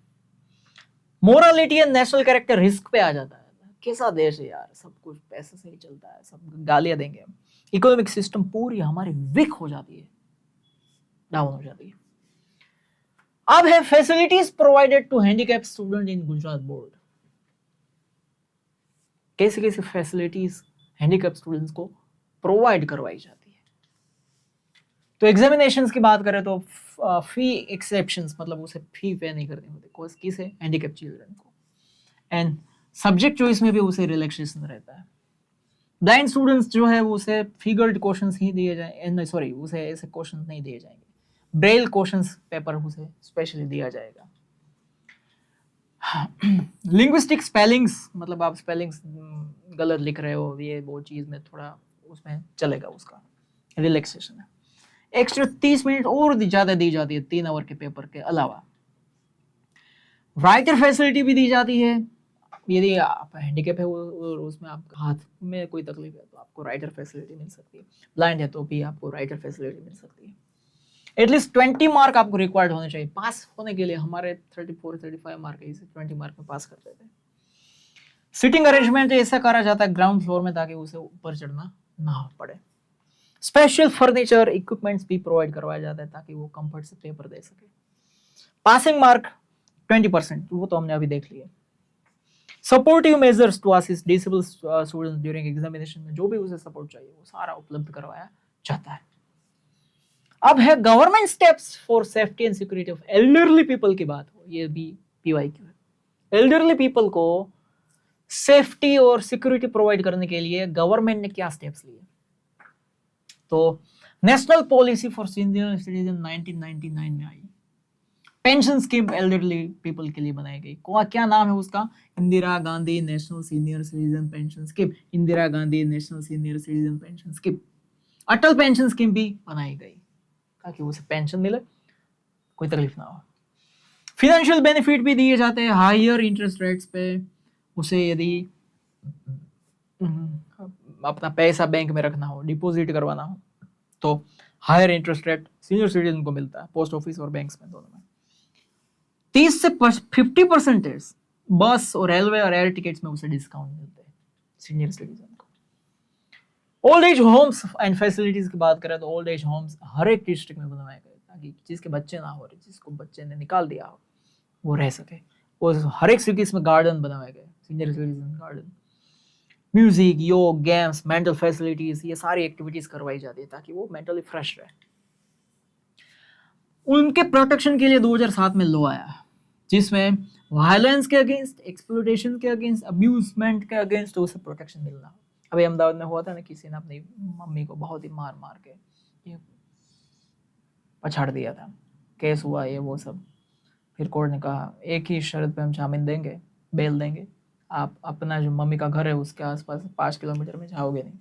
Morality and national character risk पे आ जाता है, कैसा देश है यार, सब कुछ पैसे से ही चलता है, सब गालियां देंगे हम। इकोनॉमिक सिस्टम पूरी हमारी वीक हो जाती है, डाउन हो जाती है। अब है facilities provided to handicap student in Gujarat board. कैसे कैसे फैसिलिटीज हैंडीकैप स्टूडेंट्स को प्रोवाइड करवाई जाती है। तो एग्जामिनेशंस की बात करें तो फी एक्सेप्शंस, मतलब उसे फी पे नहीं करनी होती कोर्स किसे, हैंडीकैप चिल्ड्रन को। एंड सब्जेक्ट चॉइस में भी उसे रिलैक्सेशन रहता है। ब्लाइंड स्टूडेंट्स जो है वो उसे फिगर्ड क्वेश्चंस ही दिए जाए, सॉरी उसे ऐसे क्वेश्चंस नहीं दिए जाएंगे, ब्रेल क्वेश्चंस पेपर उसे स्पेशली दिया जाएगा। लिंग्विस्टिक स्पेलिंग्स, मतलब आप स्पेलिंग्स गलत लिख रहे हो, ये वो चीज में थोड़ा उसमें चलेगा, उसका रिलैक्सेशन है। एक्स्ट्रा 30 मिनट और ज्यादा दी जाती है 3 आवर के पेपर के अलावा। राइटर फैसिलिटी भी दी जाती है, यदि आप हैंडीकैप है और उसमें आपका हाथ में कोई तकलीफ है तो आपको राइटर फैसिलिटी मिल सकती है। ब्लाइंड है तो भी आपको राइटर फैसिलिटी मिल सकती है। एटलीस्ट 20 मार्क आपको रिक्वायर्ड होने चाहिए पास होने के लिए। हमारे 34-35 मार्क है, इसे 20 मार्क में पास करते थे। सिटिंग अरेंजमेंट ऐसा करा जाता है ग्राउंड फ्लोर में ताकि उसे ऊपर चढ़ना ना पड़े। स्पेशल फर्नीचर इक्विपमेंट्स भी प्रोवाइड करवाया जाता है ताकि वो कंफर्ट से पेपर दे सके। पासिंग मार्क 20%, वो तो हमने अभी देख लिया। Supportive measures to assist disable students during examination में जो भी उसे सपोर्ट चाहिए वो सारा उपलब्ध करवाया जाता है। अब है government steps for safety and security of elderly people की बात हो, ये भी पीवाईक्यू है। एल्डरली पीपल को सेफ्टी और सिक्योरिटी प्रोवाइड करने के लिए गवर्नमेंट ने क्या स्टेप्स लिए? तो national policy for senior citizen 1999 में आई। पेंशन स्कीम एल्डरली पीपल के लिए बनाई गई। क्या नाम है उसका? Indira Gandhi national senior citizen pension scheme. Indira Gandhi national senior citizen pension scheme. अटल पेंशन स्कीम भी बनाई गई ताकि उसे पेंशन मिले, कोई तकलीफ ना हो। फाइनेंशियल बेनिफिट भी दिए जाते हैं हायर इंटरेस्ट रेट्स पे। उसे यदि अपना पैसा बैंक में रखना हो, डिपॉजिट करवाना हो, तो higher interest rate senior citizen को मिलता है, पोस्ट ऑफिस और बैंक्स में दोनों में। 30 से 50% बस और रेलवे और एयर टिकट्स में उसे डिस्काउंट मिलते हैं सीनियर सिटीजन को। Old age homes and facilities की बात करें तो ओल्ड एज होम्स हर एक डिस्ट्रिक्ट में बनवाए गए ताकि जिसके बच्चे ना हो रहे, जिसको बच्चे ने निकाल दिया हो, वो रह सके। और हर एक सिटीज में गार्डन बनवाए गए, सीनियर सिटीजन गार्डन। म्यूजिक, योग, गेम्स, मेंटल फैसिलिटीज, ये सारी एक्टिविटीज करवाई जाती है ताकि वो मेंटली फ्रेश रहे। उनके प्रोटेक्शन के लिए 2007 में लॉ आया जिसमें वायलेंस के अगेंस्ट, एक्सप्लॉयटेशन के अगेंस्ट, अब्यूजमेंट के अगेंस्ट उसे प्रोटेक्शन मिलना। अभी अहमदाबाद में हुआ था ना, किसी ने अपनी मम्मी को बहुत ही मार मार के ये पछाड़ दिया था, केस हुआ ये वो सब। फिर कोर्ट ने कहा एक ही शर्त पे हम जामीन देंगे, बेल देंगे, आप अपना जो मम्मी का घर है उसके आसपास 5 किलोमीटर में जाओगे नहीं।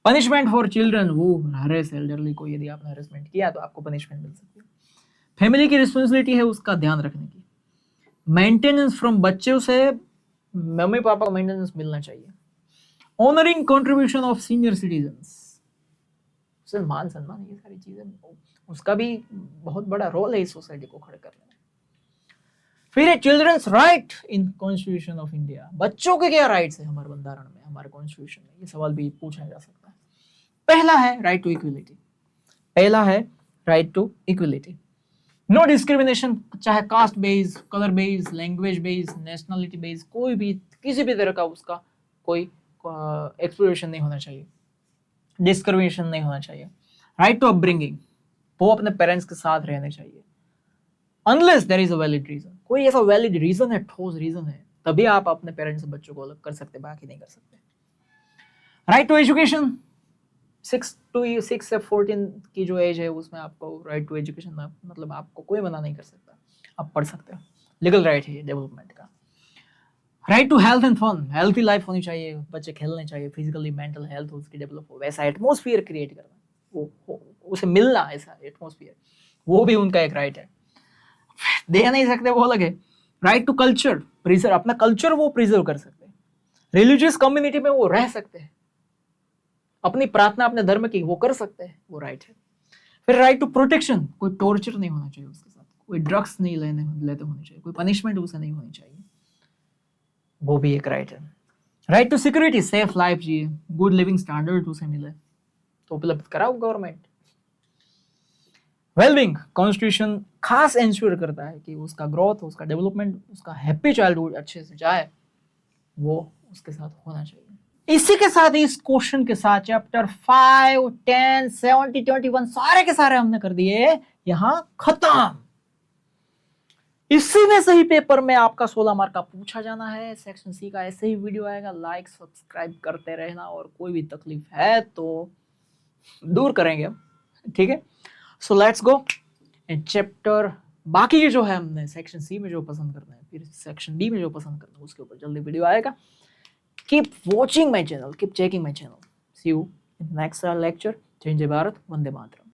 पनिशमेंट फॉर चिल्ड्रन वो हरेस एल्डरली को, यदि आपने हरेसमेंट किया तो आपको पनिशमेंट मिल सकती है। फैमिली की रिस्पॉन्सिबिलिटी है उसका ध्यान रखने की। मेंटेनेंस फ्रॉम बच्चों से मम्मी पापा को मेंटेनेंस मिलना चाहिए। Honouring contribution of senior citizens, मान सम्मान, ये सारी चीजें, उसका भी बहुत बड़ा रोल है इस सोसाइटी को खड़े करने में। फिर है childrens right in constitution of India. बच्चों के क्या राइट्स है हमारे बंधारण में, हमारे कॉन्स्टिट्यूशन में? ये सवाल भी पूछा जा सकता है। पहला है राइट टू इक्वलिटी। पहला है right to equality. No discrimination, चाहे caste base, colour base, language base, nationality base, कोई भी किसी भी तरह का उसका कोई एक्सप्लोरेशन नहीं होना चाहिए, डिस्क्रिमिनेशन नहीं होना चाहिए। राइट टू अपब्रिंगिंग, वो अपने पेरेंट्स के साथ रहने चाहिए। Unless there is a valid reason, कोई ऐसा वैलिड रीजन है, ठोस रीजन है, तभी आप अपने पेरेंट्स से बच्चों को अलग कर सकते, बाकी नहीं कर सकते। राइट टू एजुकेशन, 6 से 14 की जो एज है उसमें आपको राइट टू एजुकेशन, मतलब आपको कोई मना नहीं कर सकता, आप पढ़ सकते हो, लीगल राइट है ये डेवलपमेंट का। Right to health and fun, healthy life होनी चाहिए, बच्चे खेलने चाहिए, फिजिकली मेंटल हेल्थ उसकी डेवलप हो, वैसा एटमोस्फियर क्रिएट करना, वो उसे मिलना ऐसा एटमोस्फियर, वो भी उनका एक राइट है। दे नहीं सकते वो अलग है। राइट टू कल्चर, प्रिजर्व, अपना कल्चर वो प्रिजर्व कर सकते हैं। रिलीजियस कम्युनिटी में वो रह सकते हैं, अपनी प्रार्थना अपने धर्म की वो कर सकते हैं, वो राइट है। फिर राइट टू प्रोटेक्शन, कोई टॉर्चर नहीं होना चाहिए उसके साथ, कोई ड्रग्स नहीं लेते होने चाहिए, कोई पनिशमेंट उसे नहीं होनी चाहिए। वो भी एक राइट है। Right to security, safe life जिए, गुड लिविंग स्टैंडर्ड उसे मिले तो उपलब्ध कराओ गवर्नमेंट। वेलबींग, कॉन्स्टिट्यूशन खास इंश्योर करता है कि उसका ग्रोथ, उसका डेवलपमेंट, उसका हैप्पी चाइल्डहुड अच्छे से जाए, वो उसके साथ होना चाहिए। इसी के साथ इस क्वेश्चन के साथ चैप्टर 5, 10, 70, 21 सारे के सारे हमने कर दिए यहां खत्म। इसी में सही पेपर में आपका 16 मार्क का पूछा जाना है। सेक्शन सी का ऐसे ही वीडियो आएगा, लाइक सब्सक्राइब करते रहना, और कोई भी तकलीफ है तो दूर करेंगे हम, ठीक है। सो लेट्स गो चैप्टर, बाकी के जो है हमने सेक्शन सी में जो पसंद करना है, फिर सेक्शन डी में जो पसंद करना है, उसके ऊपर जल्दी वीडियो आएगा। Keep watching my channel, keep checking my channel. See you in next lecture. जय जय भारत, वंदे मातरम।